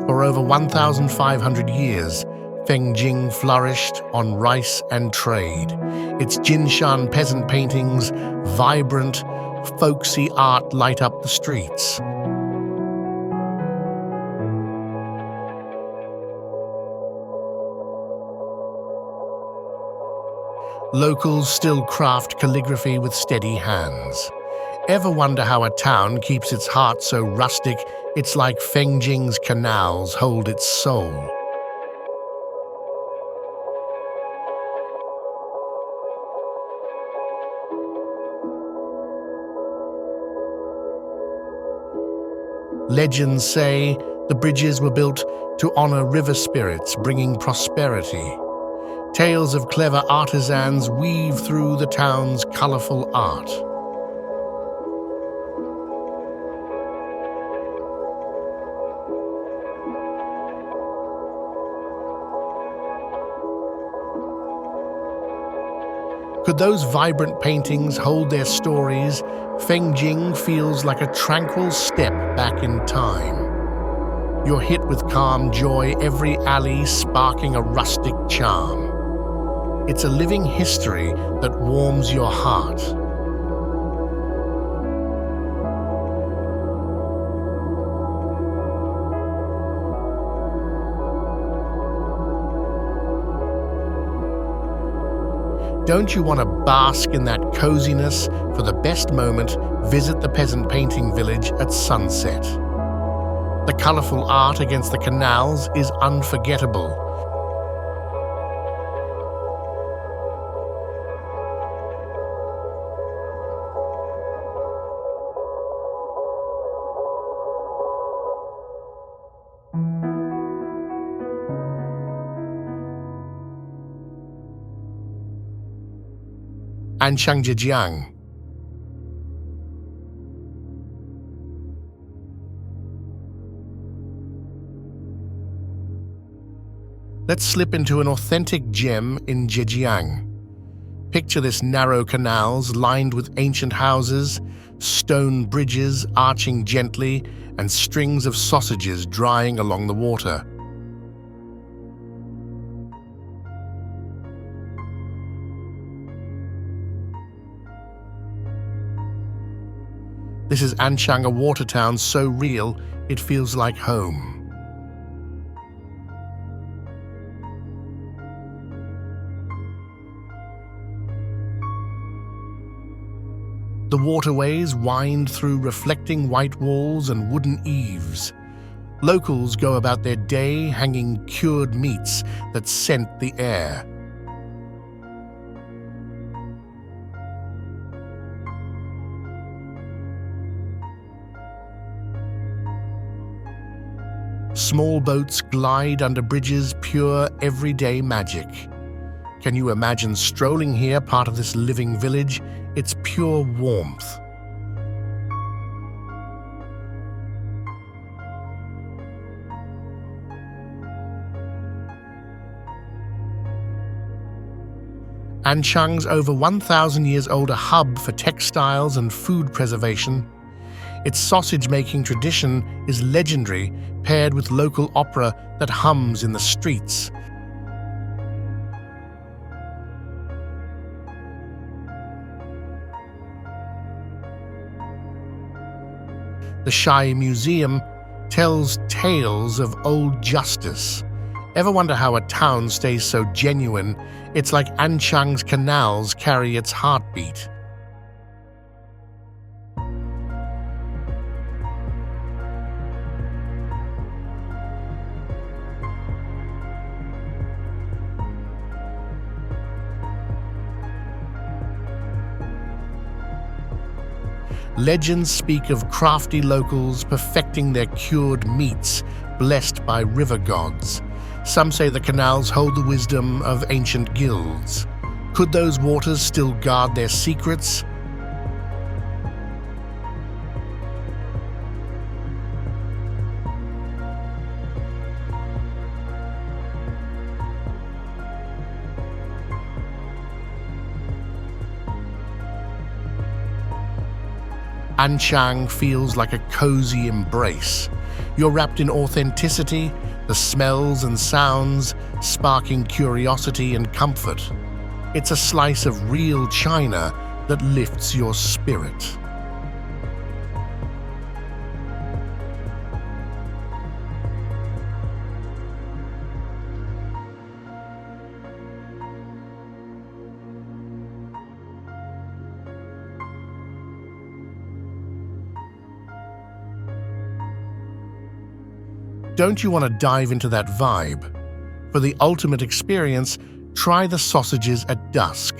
For over 1,500 years, Fengjing flourished on rice and trade. Its Jinshan peasant paintings, vibrant, folksy art light up the streets. Locals still craft calligraphy with steady hands. Ever wonder how a town keeps its heart so rustic? It's like Fengjing's canals hold its soul. Legends say the bridges were built to honor river spirits, bringing prosperity. Tales of clever artisans weave through the town's colorful art. Could those vibrant paintings hold their stories? Fengjing feels like a tranquil step back in time. You're hit with calm joy, every alley sparking a rustic charm. It's a living history that warms your heart. Don't you want to bask in that coziness? For the best moment, visit the peasant painting village at sunset. The colorful art against the canals is unforgettable. Anchang. Let's slip into an authentic gem in Zhenyuan. Picture this narrow canals lined with ancient houses, stone bridges arching gently, and strings of sausages drying along the water. This is Anchang, a water town so real it feels like home. The waterways wind through reflecting white walls and wooden eaves. Locals go about their day hanging cured meats that scent the air. Small boats glide under bridges, pure everyday magic. Can you imagine strolling here, part of this living village? It's pure warmth. Anchang's over 1,000 years old, a hub for textiles and food preservation. Its sausage-making tradition is legendary, paired with local opera that hums in the streets. The Shai Museum tells tales of old justice. Ever wonder how a town stays so genuine? It's like Anchang's canals carry its heartbeat. Legends speak of crafty locals perfecting their cured meats, blessed by river gods. Some say the canals hold the wisdom of ancient guilds. Could those waters still guard their secrets? Anchang feels like a cozy embrace. You're wrapped in authenticity, the smells and sounds sparking curiosity and comfort. It's a slice of real China that lifts your spirit. Don't you want to dive into that vibe? For the ultimate experience, try the sausages at dusk.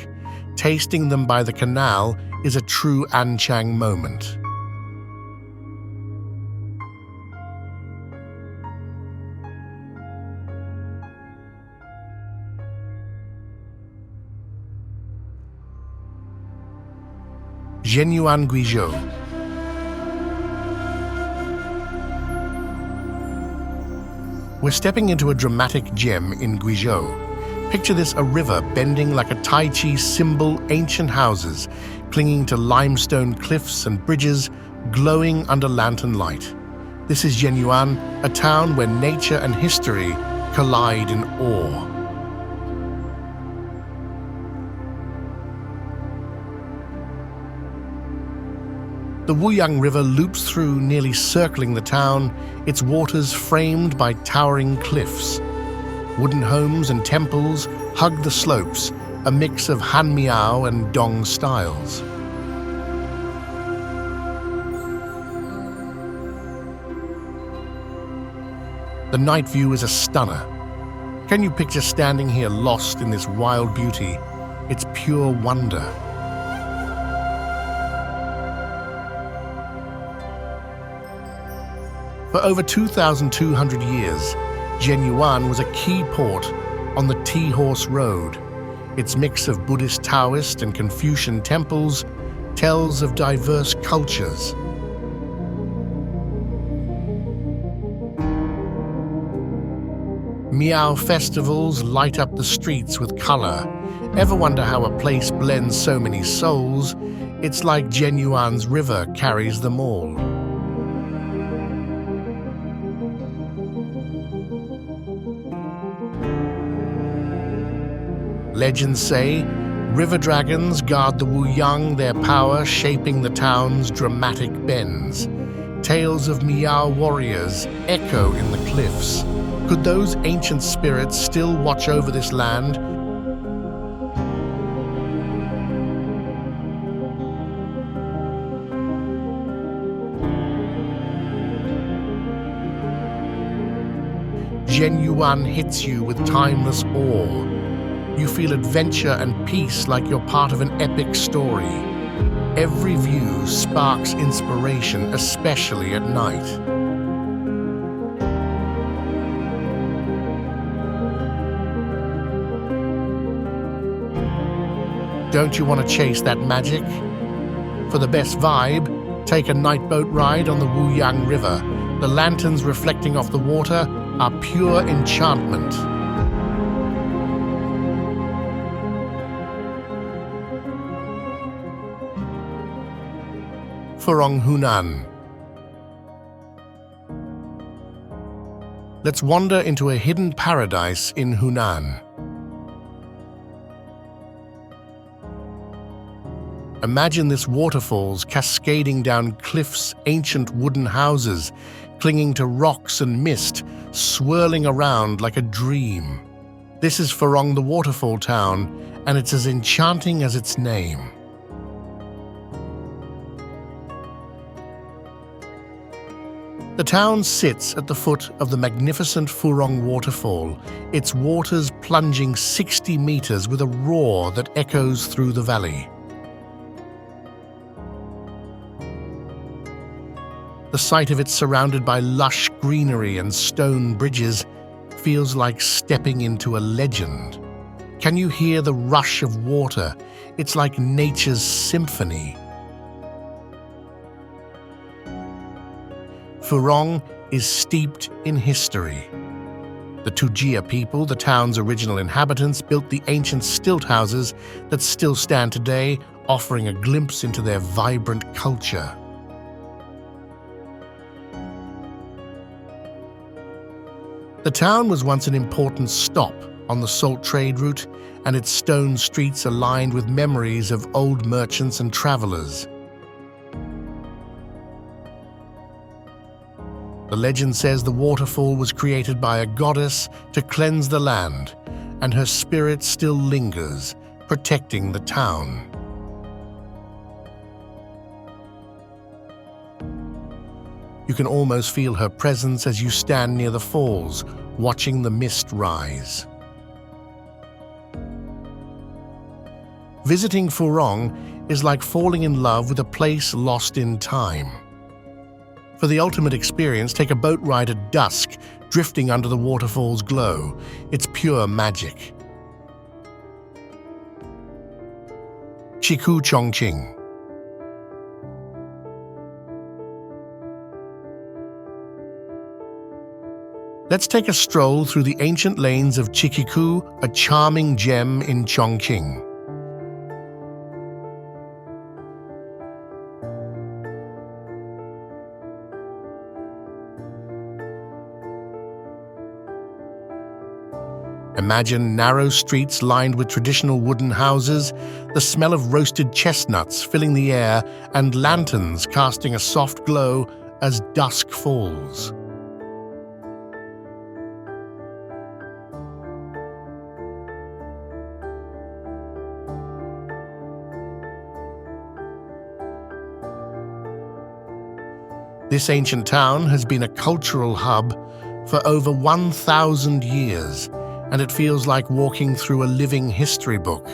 Tasting them by the canal is a true Anchang moment. Zhenyuan Guizhou. We're stepping into a dramatic gem in Guizhou. Picture this, a river bending like a Tai Chi symbol, ancient houses clinging to limestone cliffs and bridges glowing under lantern light. This is Zhenyuan, a town where nature and history collide in awe. The Wuyang River loops through, nearly circling the town, its waters framed by towering cliffs. Wooden homes and temples hug the slopes, a mix of Hanmiao and Dong styles. The night view is a stunner. Can you picture standing here lost in this wild beauty? It's pure wonder. For over 2,200 years, Zhenyuan was a key port on the Tea-Horse Road. Its mix of Buddhist, Taoist, and Confucian temples tells of diverse cultures. Miao festivals light up the streets with color. Ever wonder how a place blends so many souls? It's like Zhenyuan's river carries them all. Legends say river dragons guard the Wuyang, their power shaping the town's dramatic bends. Tales of Miao warriors echo in the cliffs. Could those ancient spirits still watch over this land? Zhenyuan hits you with timeless awe. You feel adventure and peace like you're part of an epic story. Every view sparks inspiration, especially at night. Don't you want to chase that magic? For the best vibe, take a night boat ride on the Wuyang River. The lanterns reflecting off the water are pure enchantment. Furong, Hunan. Let's wander into a hidden paradise in Hunan. Imagine this waterfalls cascading down cliffs, ancient wooden houses, clinging to rocks and mist, swirling around like a dream. This is Furong, the waterfall town, and it's as enchanting as its name. The town sits at the foot of the magnificent Furong waterfall, its waters plunging 60 meters with a roar that echoes through the valley. The sight of it surrounded by lush greenery and stone bridges feels like stepping into a legend. Can you hear the rush of water? It's like nature's symphony. Furong is steeped in history. The Zhujia people, the town's original inhabitants, built the ancient stilt houses that still stand today, offering a glimpse into their vibrant culture. The town was once an important stop on the salt trade route, and its stone streets are lined with memories of old merchants and travelers. The legend says the waterfall was created by a goddess to cleanse the land, and her spirit still lingers, protecting the town. You can almost feel her presence as you stand near the falls, watching the mist rise. Visiting Furong is like falling in love with a place lost in time. For the ultimate experience, take a boat ride at dusk, drifting under the waterfall's glow. It's pure magic. Chiku Chongqing. Let's take a stroll through the ancient lanes of Chiku, a charming gem in Chongqing. Imagine narrow streets lined with traditional wooden houses, the smell of roasted chestnuts filling the air, and lanterns casting a soft glow as dusk falls. This ancient town has been a cultural hub for over 1,000 years, and it feels like walking through a living history book.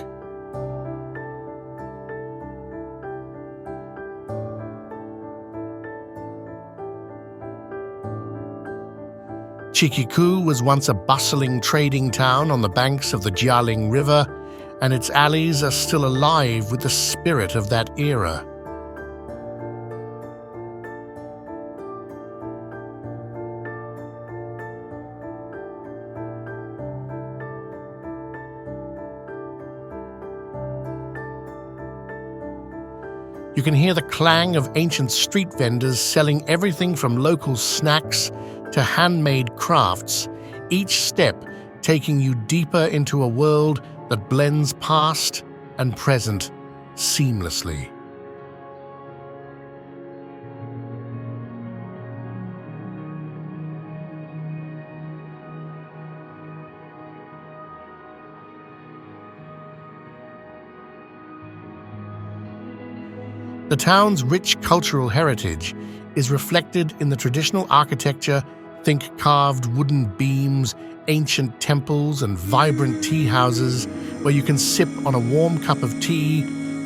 Chiku was once a bustling trading town on the banks of the Jialing River, and its alleys are still alive with the spirit of that era. You can hear the clang of ancient street vendors selling everything from local snacks to handmade crafts, each step taking you deeper into a world that blends past and present seamlessly. The town's rich cultural heritage is reflected in the traditional architecture. Think carved wooden beams, ancient temples, and vibrant tea houses where you can sip on a warm cup of tea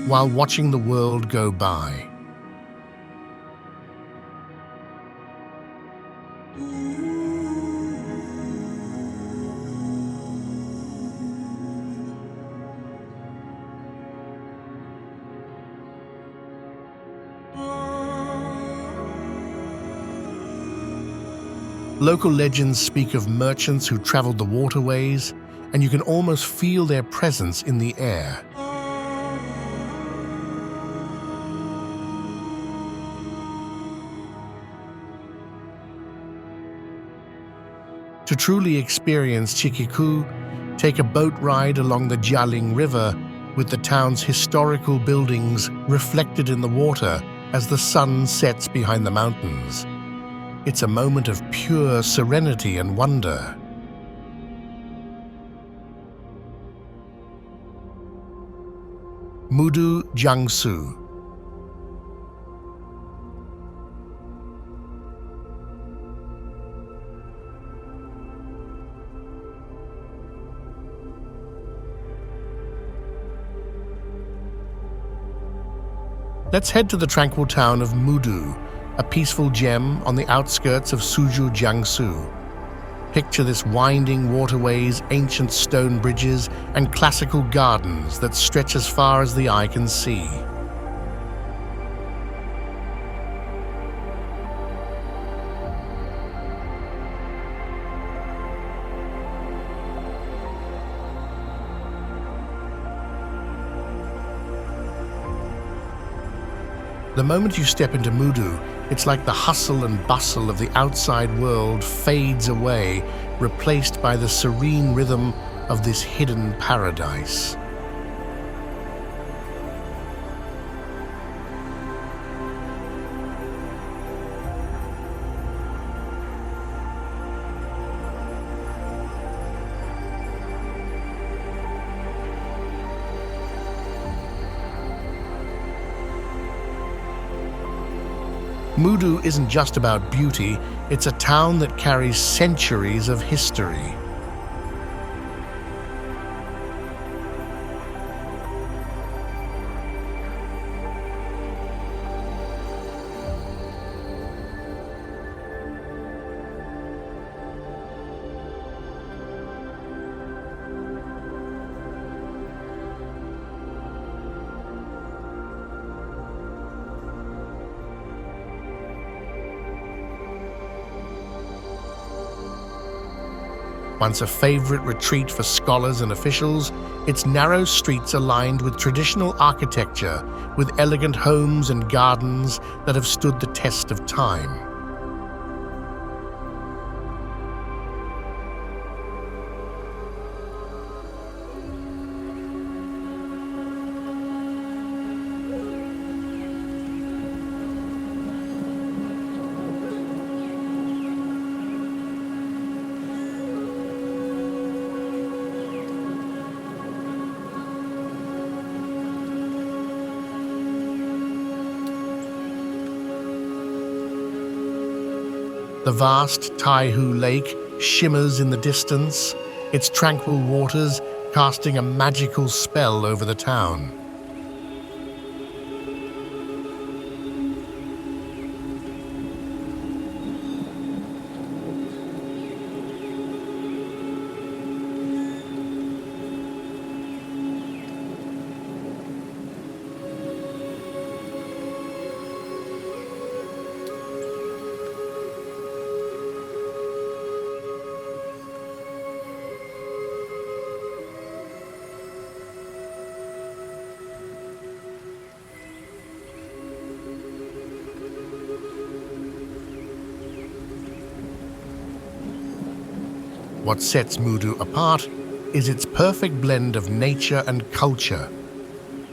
while watching the world go by. Local legends speak of merchants who traveled the waterways, and you can almost feel their presence in the air. To truly experience Chiku, take a boat ride along the Jialing River with the town's historical buildings reflected in the water as the sun sets behind the mountains. It's a moment of pure serenity and wonder. Mudu, Jiangsu. Let's head to the tranquil town of Mudu, a peaceful gem on the outskirts of Suzhou, Jiangsu. Picture this winding waterways, ancient stone bridges, and classical gardens that stretch as far as the eye can see. The moment you step into Mudu, it's like the hustle and bustle of the outside world fades away, replaced by the serene rhythm of this hidden paradise. Mudu isn't just about beauty, it's a town that carries centuries of history. Once a favorite retreat for scholars and officials, its narrow streets are lined with traditional architecture, with elegant homes and gardens that have stood the test of time. The vast Taihu Lake shimmers in the distance, its tranquil waters casting a magical spell over the town. What sets Mudu apart is its perfect blend of nature and culture.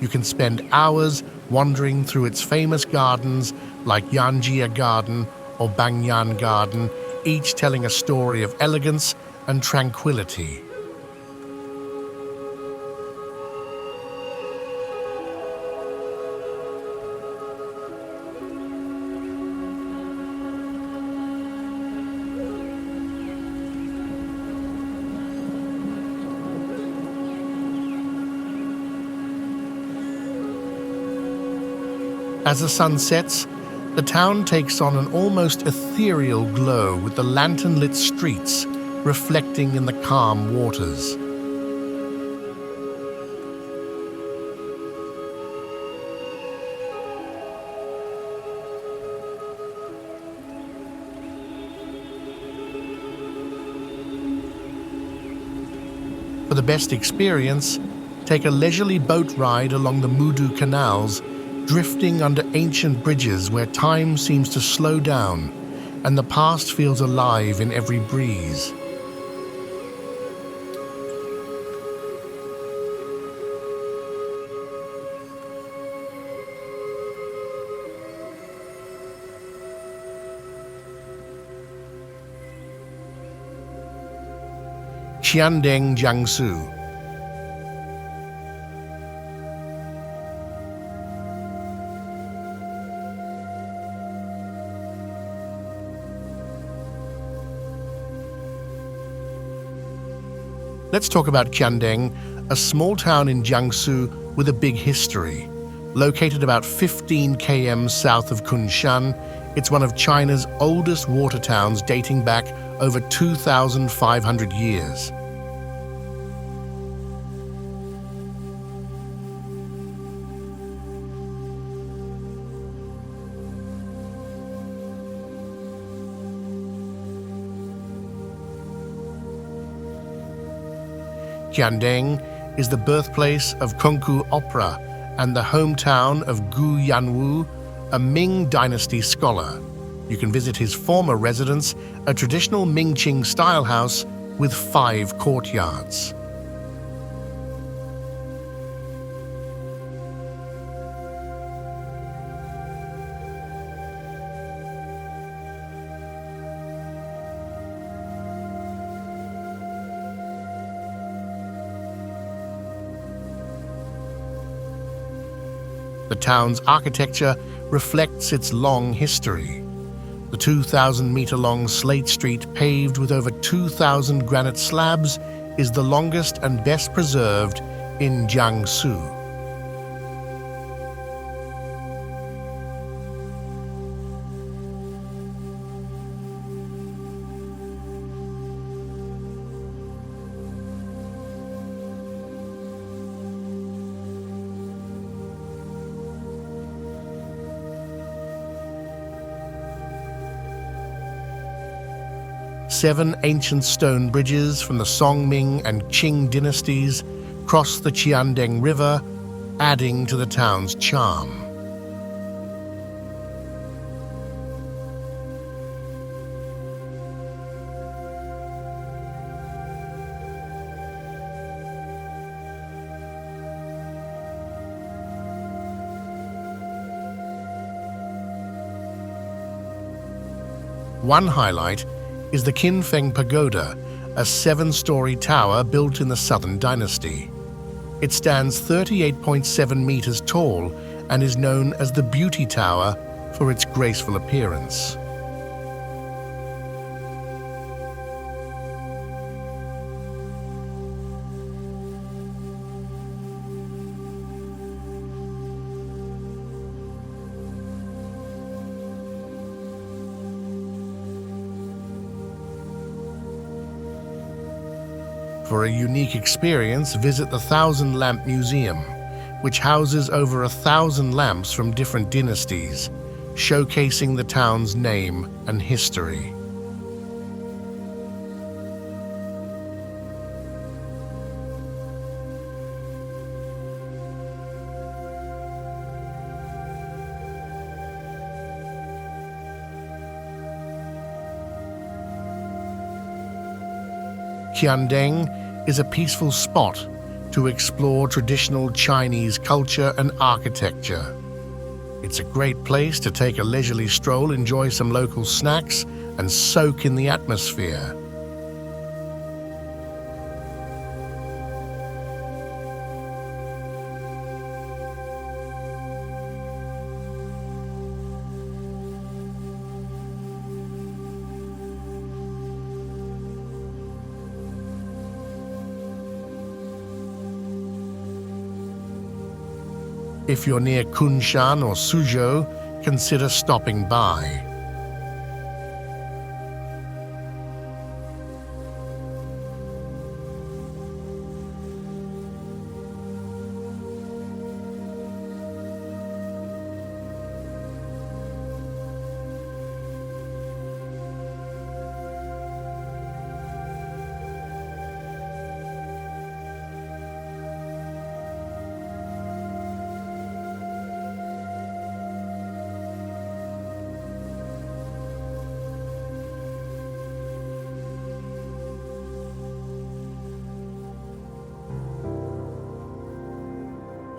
You can spend hours wandering through its famous gardens like Yanjia Garden or Bangyan Garden, each telling a story of elegance and tranquility. As the sun sets, the town takes on an almost ethereal glow with the lantern-lit streets reflecting in the calm waters. For the best experience, take a leisurely boat ride along the Mudu canals, drifting under ancient bridges where time seems to slow down and the past feels alive in every breeze. Qiandeng, Jiangsu. Let's talk about Qiandeng, a small town in Jiangsu with a big history. Located about 15 km south of Kunshan, it's one of China's oldest water towns dating back over 2,500 years. Qiandeng is the birthplace of Kungfu opera and the hometown of Gu Yanwu, a Ming Dynasty scholar. You can visit his former residence, a traditional Mingqing style house with 5 courtyards. The town's architecture reflects its long history. The 2,000-meter-long slate street paved with over 2,000 granite slabs is the longest and best preserved in Jiangsu. Seven ancient stone bridges from the Songming and Qing dynasties cross the Qiandeng River, adding to the town's charm. One highlight is the Xingping Pagoda, a 7-story tower built in the Southern Dynasty. It stands 38.7 meters tall and is known as the Beauty Tower for its graceful appearance. For a unique experience, visit the Thousand Lamp Museum, which houses over 1,000 lamps from different dynasties, showcasing the town's name and history. Qiandeng is a peaceful spot to explore traditional Chinese culture and architecture. It's a great place to take a leisurely stroll, enjoy some local snacks, and soak in the atmosphere. If you're near Kunshan or Suzhou, consider stopping by.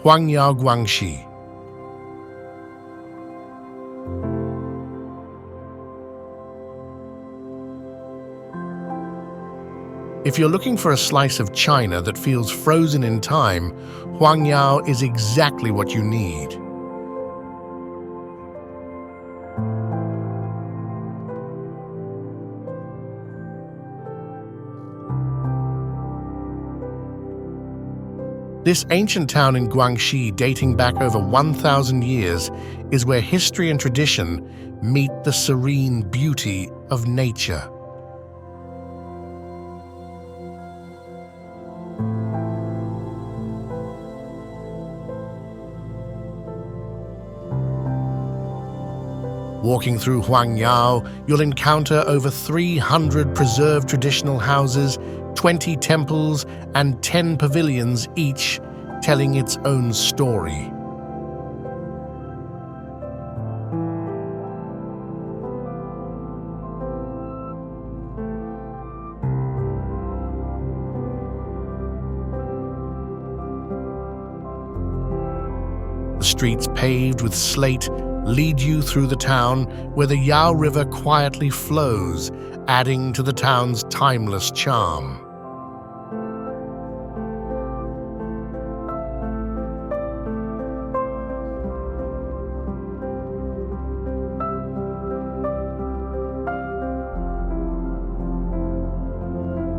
Huangyao Guangxi. If you're looking for a slice of China that feels frozen in time, Huangyao is exactly what you need. This ancient town in Guangxi, dating back over 1,000 years, is where history and tradition meet the serene beauty of nature. Walking through Huangyao, you'll encounter over 300 preserved traditional houses, 20 temples, and 10 pavilions, each telling its own story. The streets paved with slate lead you through the town where the Yao River quietly flows, adding to the town's timeless charm.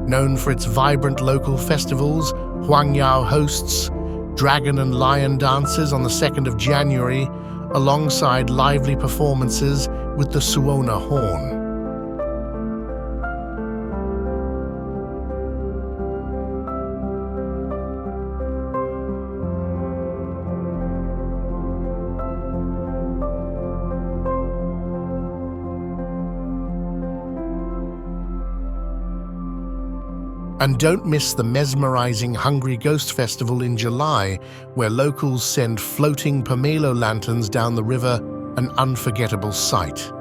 Known for its vibrant local festivals, Huangyao hosts dragon and lion dances on the 2nd of January, alongside lively performances with the Suona horn. And don't miss the mesmerizing Hungry Ghost Festival in July, where locals send floating pomelo lanterns down the river, an unforgettable sight.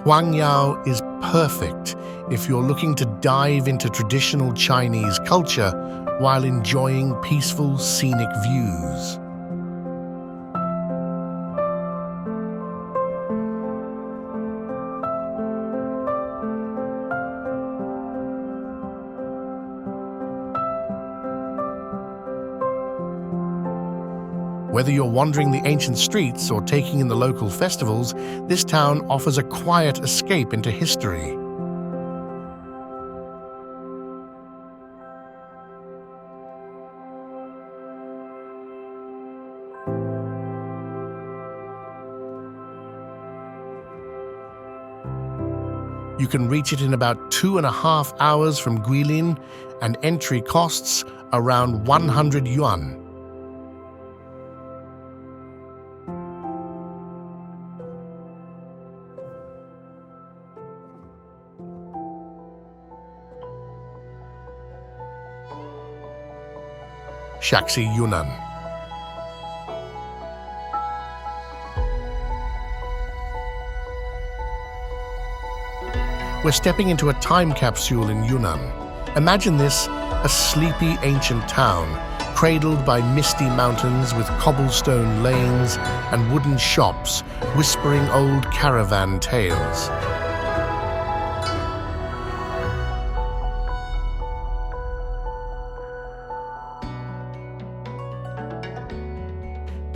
Huangyao is perfect if you're looking to dive into traditional Chinese culture while enjoying peaceful, scenic views. Whether you're wandering the ancient streets or taking in the local festivals, this town offers a quiet escape into history. You can reach it in about 2.5 hours from Guilin, and entry costs around 100 yuan. Shaoxing, Yunnan. We're stepping into a time capsule in Yunnan. Imagine this, a sleepy ancient town, cradled by misty mountains with cobblestone lanes and wooden shops whispering old caravan tales.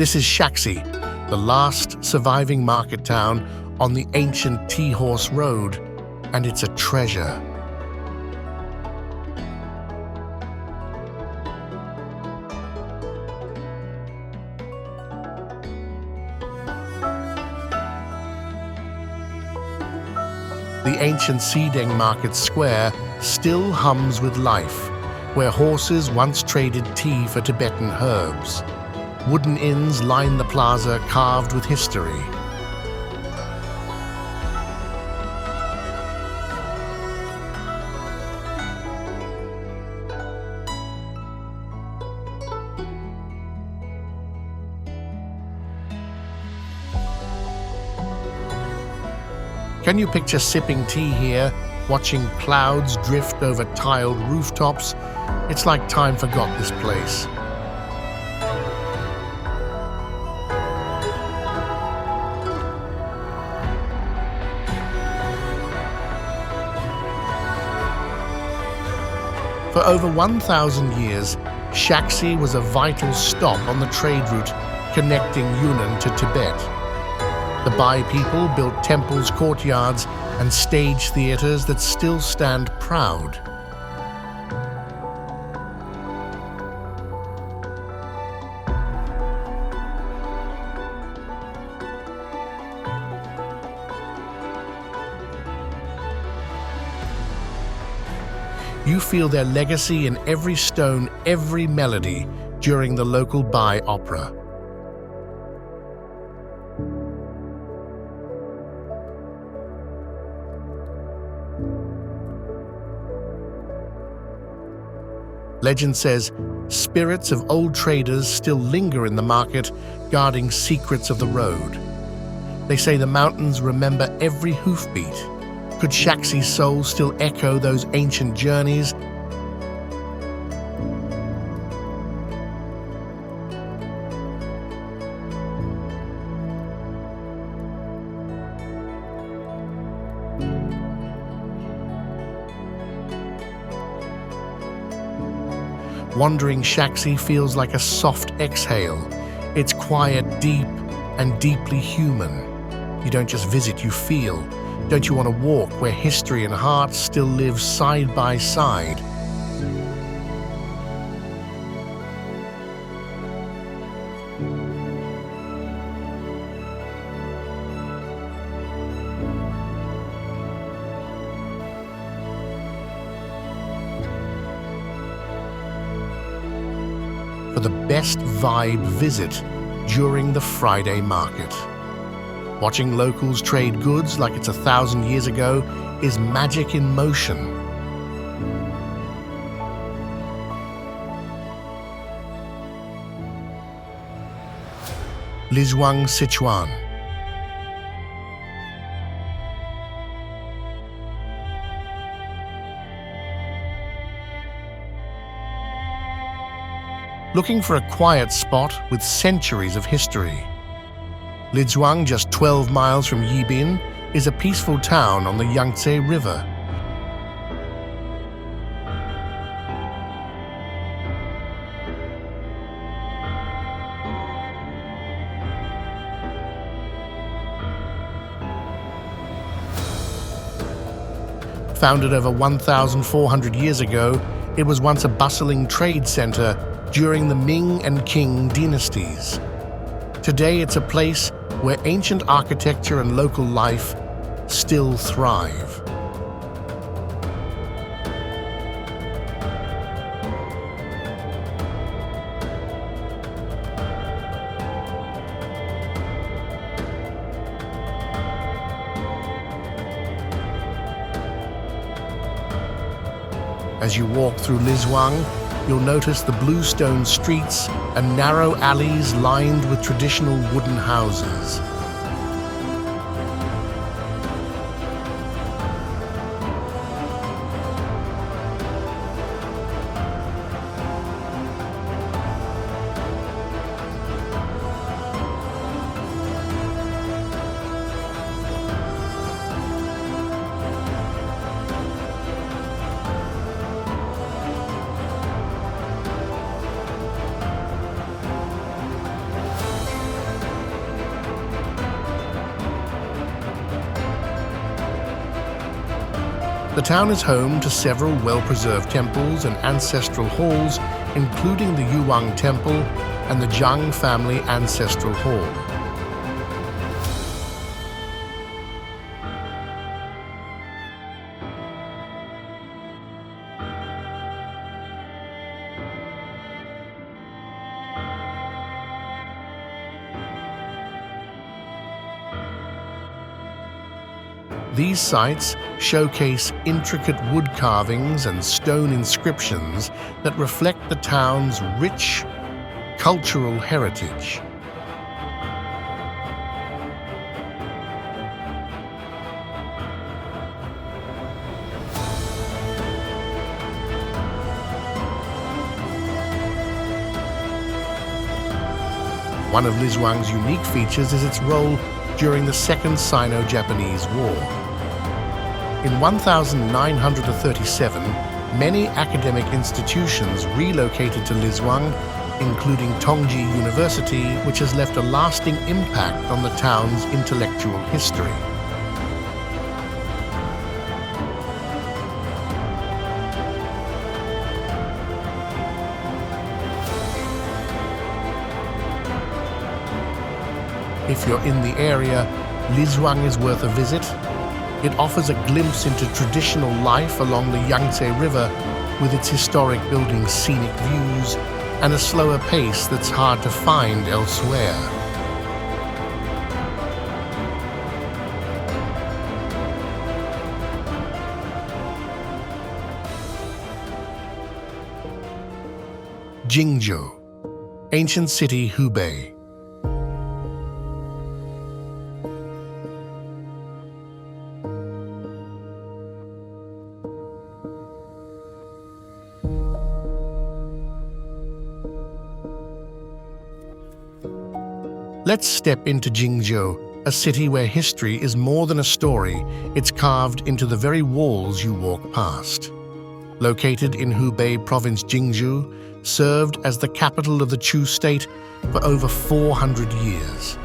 This is Shaoxing, the last surviving market town on the ancient Tea-Horse Road, and it's a treasure. The ancient Xitang market square still hums with life, where horses once traded tea for Tibetan herbs. Wooden inns line the plaza, carved with history. Can you picture sipping tea here, watching clouds drift over tiled rooftops? It's like time forgot this place. For over 1,000 years, Shaoxing was a vital stop on the trade route connecting Yunnan to Tibet. The Bai people built temples, courtyards, and stage theaters that still stand proud. You feel their legacy in every stone, every melody during the local Bai opera. Legend says spirits of old traders still linger in the market, guarding secrets of the road. They say the mountains remember every hoofbeat. Could Shaoxing's soul still echo those ancient journeys? Wandering Shaoxing feels like a soft exhale. It's quiet, deep, and deeply human. You don't just visit, you feel. Don't you want to walk where history and heart still live side by side? For the best vibe, visit during the Friday market. Watching locals trade goods like it's 1,000 years ago is magic in motion. Lijiang, Sichuan. Looking for a quiet spot with centuries of history. Lijiang, just 12 miles from Yibin, is a peaceful town on the Yangtze River. Founded over 1,400 years ago, it was once a bustling trade center during the Ming and Qing dynasties. Today, it's a place where ancient architecture and local life still thrive. As you walk through Lijiang, you'll notice the bluestone streets and narrow alleys lined with traditional wooden houses. The town is home to several well-preserved temples and ancestral halls, including the Yuang Temple and the Zhang family ancestral hall. These sites showcase intricate wood carvings and stone inscriptions that reflect the town's rich cultural heritage. One of Lizhuang's unique features is its role during the Second Sino-Japanese War. In 1937, many academic institutions relocated to Lijiang, including Tongli University, which has left a lasting impact on the town's intellectual history. If you're in the area, Lijiang is worth a visit. It offers a glimpse into traditional life along the Yangtze River with its historic buildings, scenic views, and a slower pace that's hard to find elsewhere. Jingzhou, ancient city Hubei. Let's step into Jingzhou, a city where history is more than a story. It's carved into the very walls you walk past. Located in Hubei province, Jingzhou served as the capital of the Chu state for over 400 years.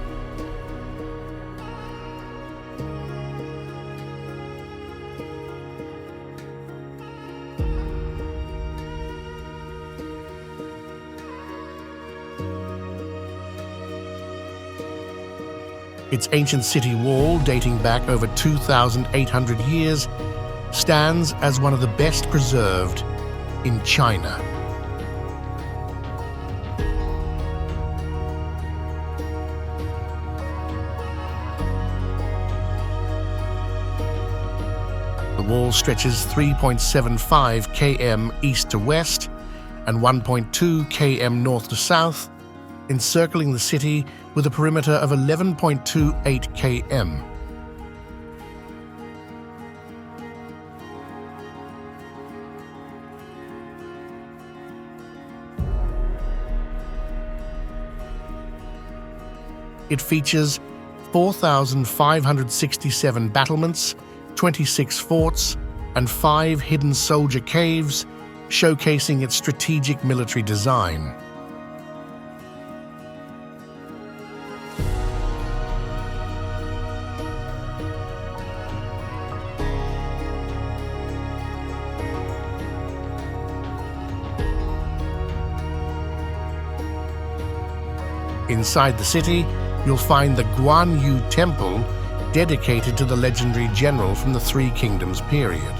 Its ancient city wall, dating back over 2,800 years, stands as one of the best preserved in China. The wall stretches 3.75 km east to west and 1.2 km north to south, encircling the city with a perimeter of 11.28 km. It features 4,567 battlements, 26 forts, and 5 hidden soldier caves, showcasing its strategic military design. Inside the city, you'll find the Guan Yu Temple, dedicated to the legendary general from the Three Kingdoms period.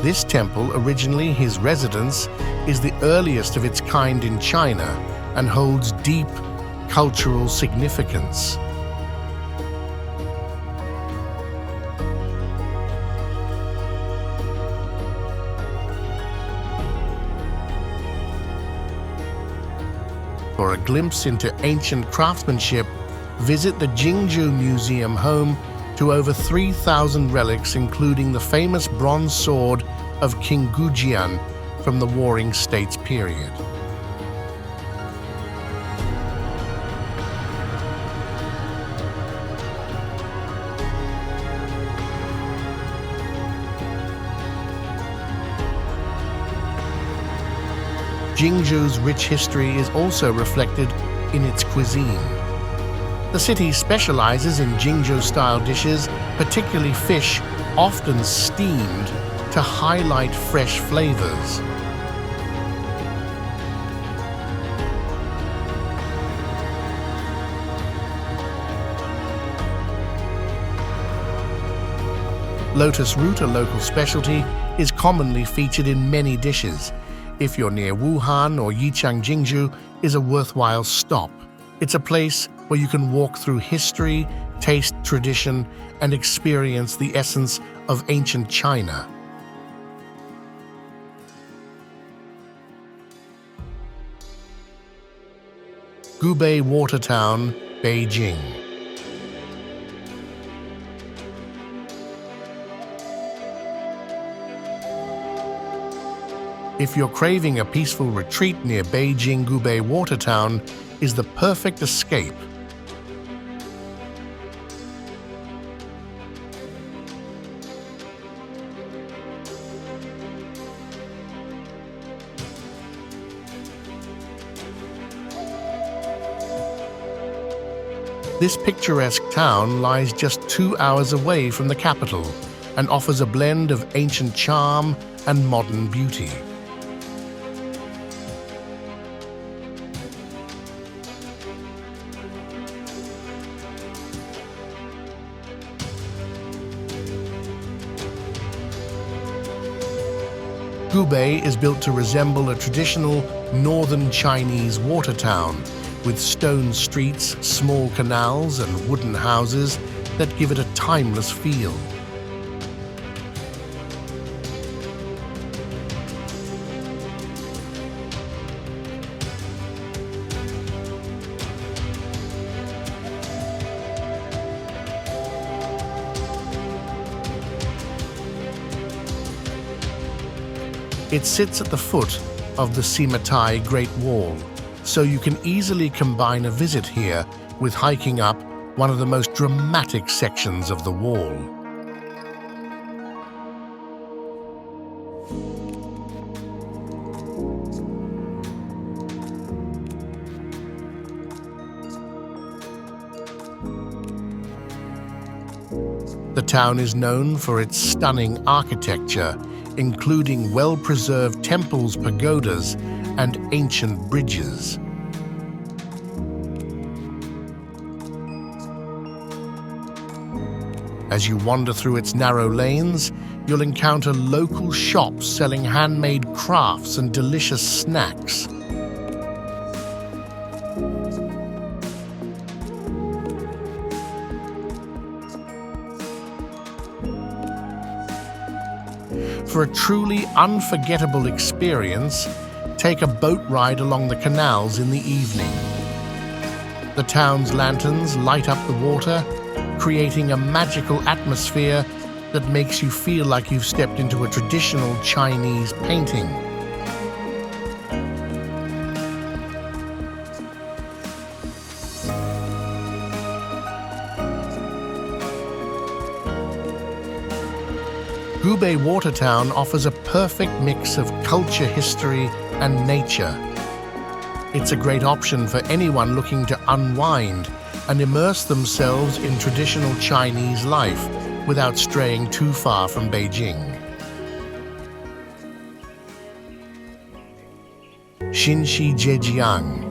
This temple, originally his residence, is the earliest of its kind in China and holds deep cultural significance. For a glimpse into ancient craftsmanship, visit the Jingzhou Museum, home to over 3,000 relics, including the famous bronze sword of King Gujian from the Warring States period. Jingzhou's rich history is also reflected in its cuisine. The city specializes in Jingzhou-style dishes, particularly fish, often steamed, to highlight fresh flavors. Lotus root, a local specialty, is commonly featured in many dishes. If you're near Wuhan or Yichang, Jingzhou is a worthwhile stop. It's a place where you can walk through history, taste tradition, and experience the essence of ancient China. Gubei Water Town, Beijing. If you're craving a peaceful retreat near Beijing Gubei Water Town, is the perfect escape. This picturesque town lies just 2 hours away from the capital and offers a blend of ancient charm and modern beauty. Hubei is built to resemble a traditional northern Chinese water town, with stone streets, small canals, and wooden houses that give it a timeless feel. It sits at the foot of the Simatai Great Wall, so you can easily combine a visit here with hiking up one of the most dramatic sections of the wall. The town is known for its stunning architecture, including well-preserved temples, pagodas, and ancient bridges. As you wander through its narrow lanes, you'll encounter local shops selling handmade crafts and delicious snacks. For a truly unforgettable experience, take a boat ride along the canals in the evening. The town's lanterns light up the water, creating a magical atmosphere that makes you feel like you've stepped into a traditional Chinese painting. Hubei Watertown offers a perfect mix of culture, history, and nature. It's a great option for anyone looking to unwind and immerse themselves in traditional Chinese life without straying too far from Beijing. Zhenyuan.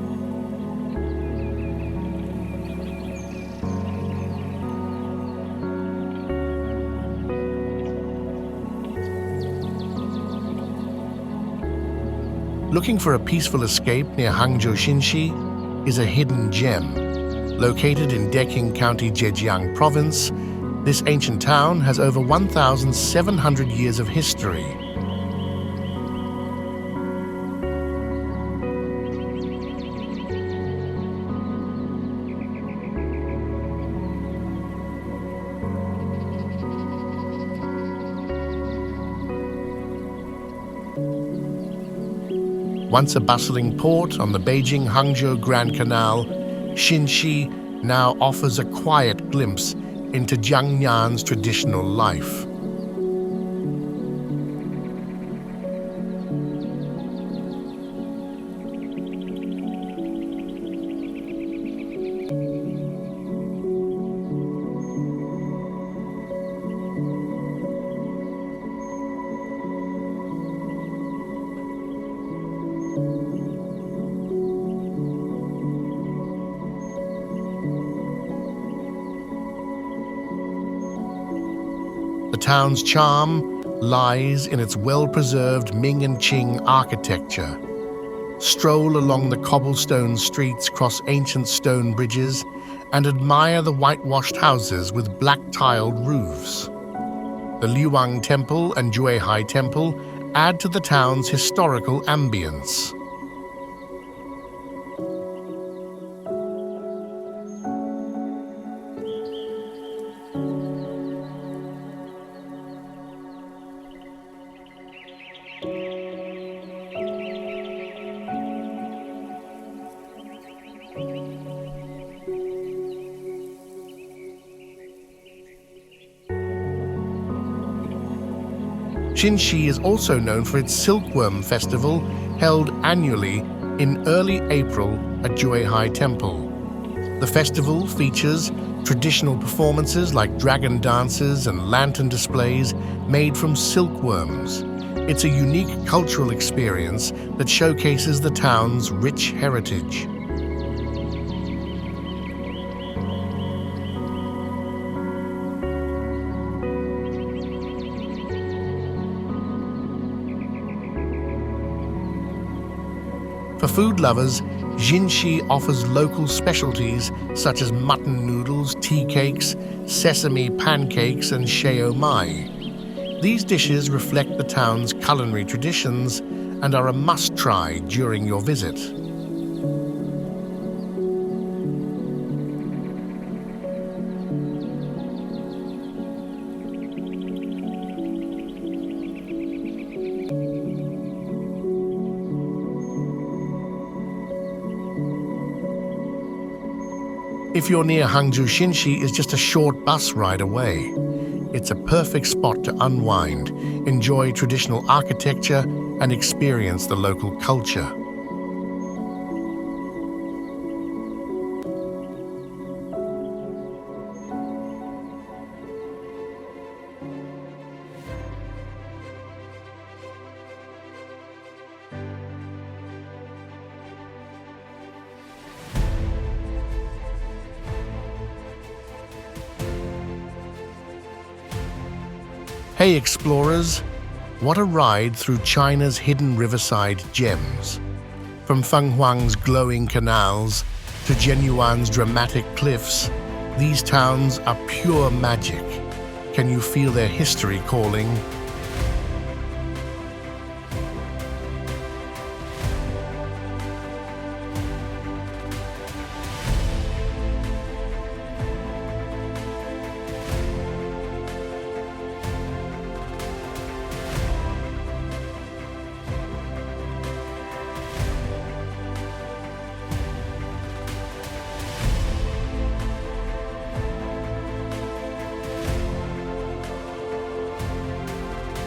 Looking for a peaceful escape near Hangzhou Xinxi is a hidden gem. Located in Deqing County, Zhejiang Province, this ancient town has over 1,700 years of history. Once a bustling port on the Beijing-Hangzhou Grand Canal, Xinxi now offers a quiet glimpse into Jiangnian's traditional life. The town's charm lies in its well-preserved Ming and Qing architecture. Stroll along the cobblestone streets, cross ancient stone bridges, and admire the whitewashed houses with black-tiled roofs. The Lijiang Temple and Juehai Temple add to the town's historical ambience. Xinxi is also known for its silkworm festival, held annually in early April at Juehai Temple. The festival features traditional performances like dragon dances and lantern displays made from silkworms. It's a unique cultural experience that showcases the town's rich heritage. For food lovers, Xinxi offers local specialties such as mutton noodles, tea cakes, sesame pancakes, and shao mai. These dishes reflect the town's culinary traditions and are a must-try during your visit. If you're near Hangzhou, Xinxi is just a short bus ride away. It's a perfect spot to unwind, enjoy traditional architecture, and experience the local culture. Hey explorers, what a ride through China's hidden riverside gems. From Fenghuang's glowing canals to Zhenyuan's dramatic cliffs, these towns are pure magic. Can you feel their history calling?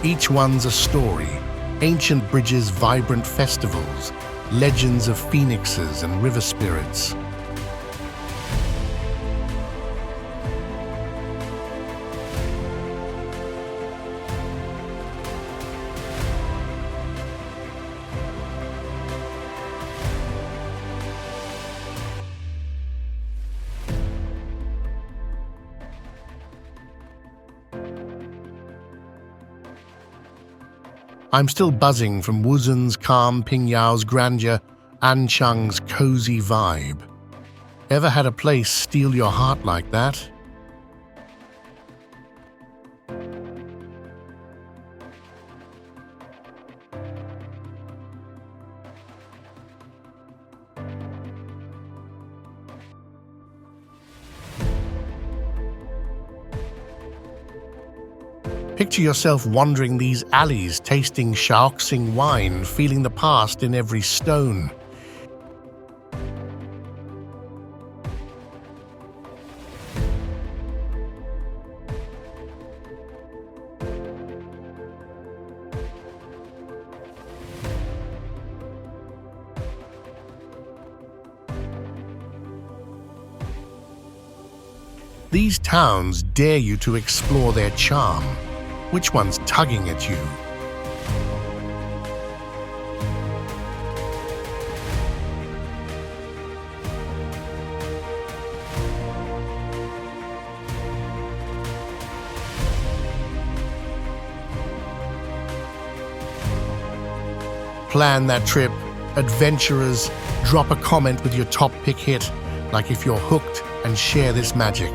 Each one's a story, ancient bridges, vibrant festivals, legends of phoenixes and river spirits. I'm still buzzing from Wuzhen's calm, Pingyao's grandeur, Anchang's cozy vibe. Ever had a place steal your heart like that? Picture yourself wandering these alleys, tasting Shaoxing wine, feeling the past in every stone. These towns dare you to explore their charm. Which one's tugging at you? Plan that trip. Adventurers, drop a comment with your top pick hit, like if you're hooked, and share this magic.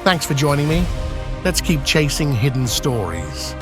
Thanks for joining me. Let's keep chasing hidden stories.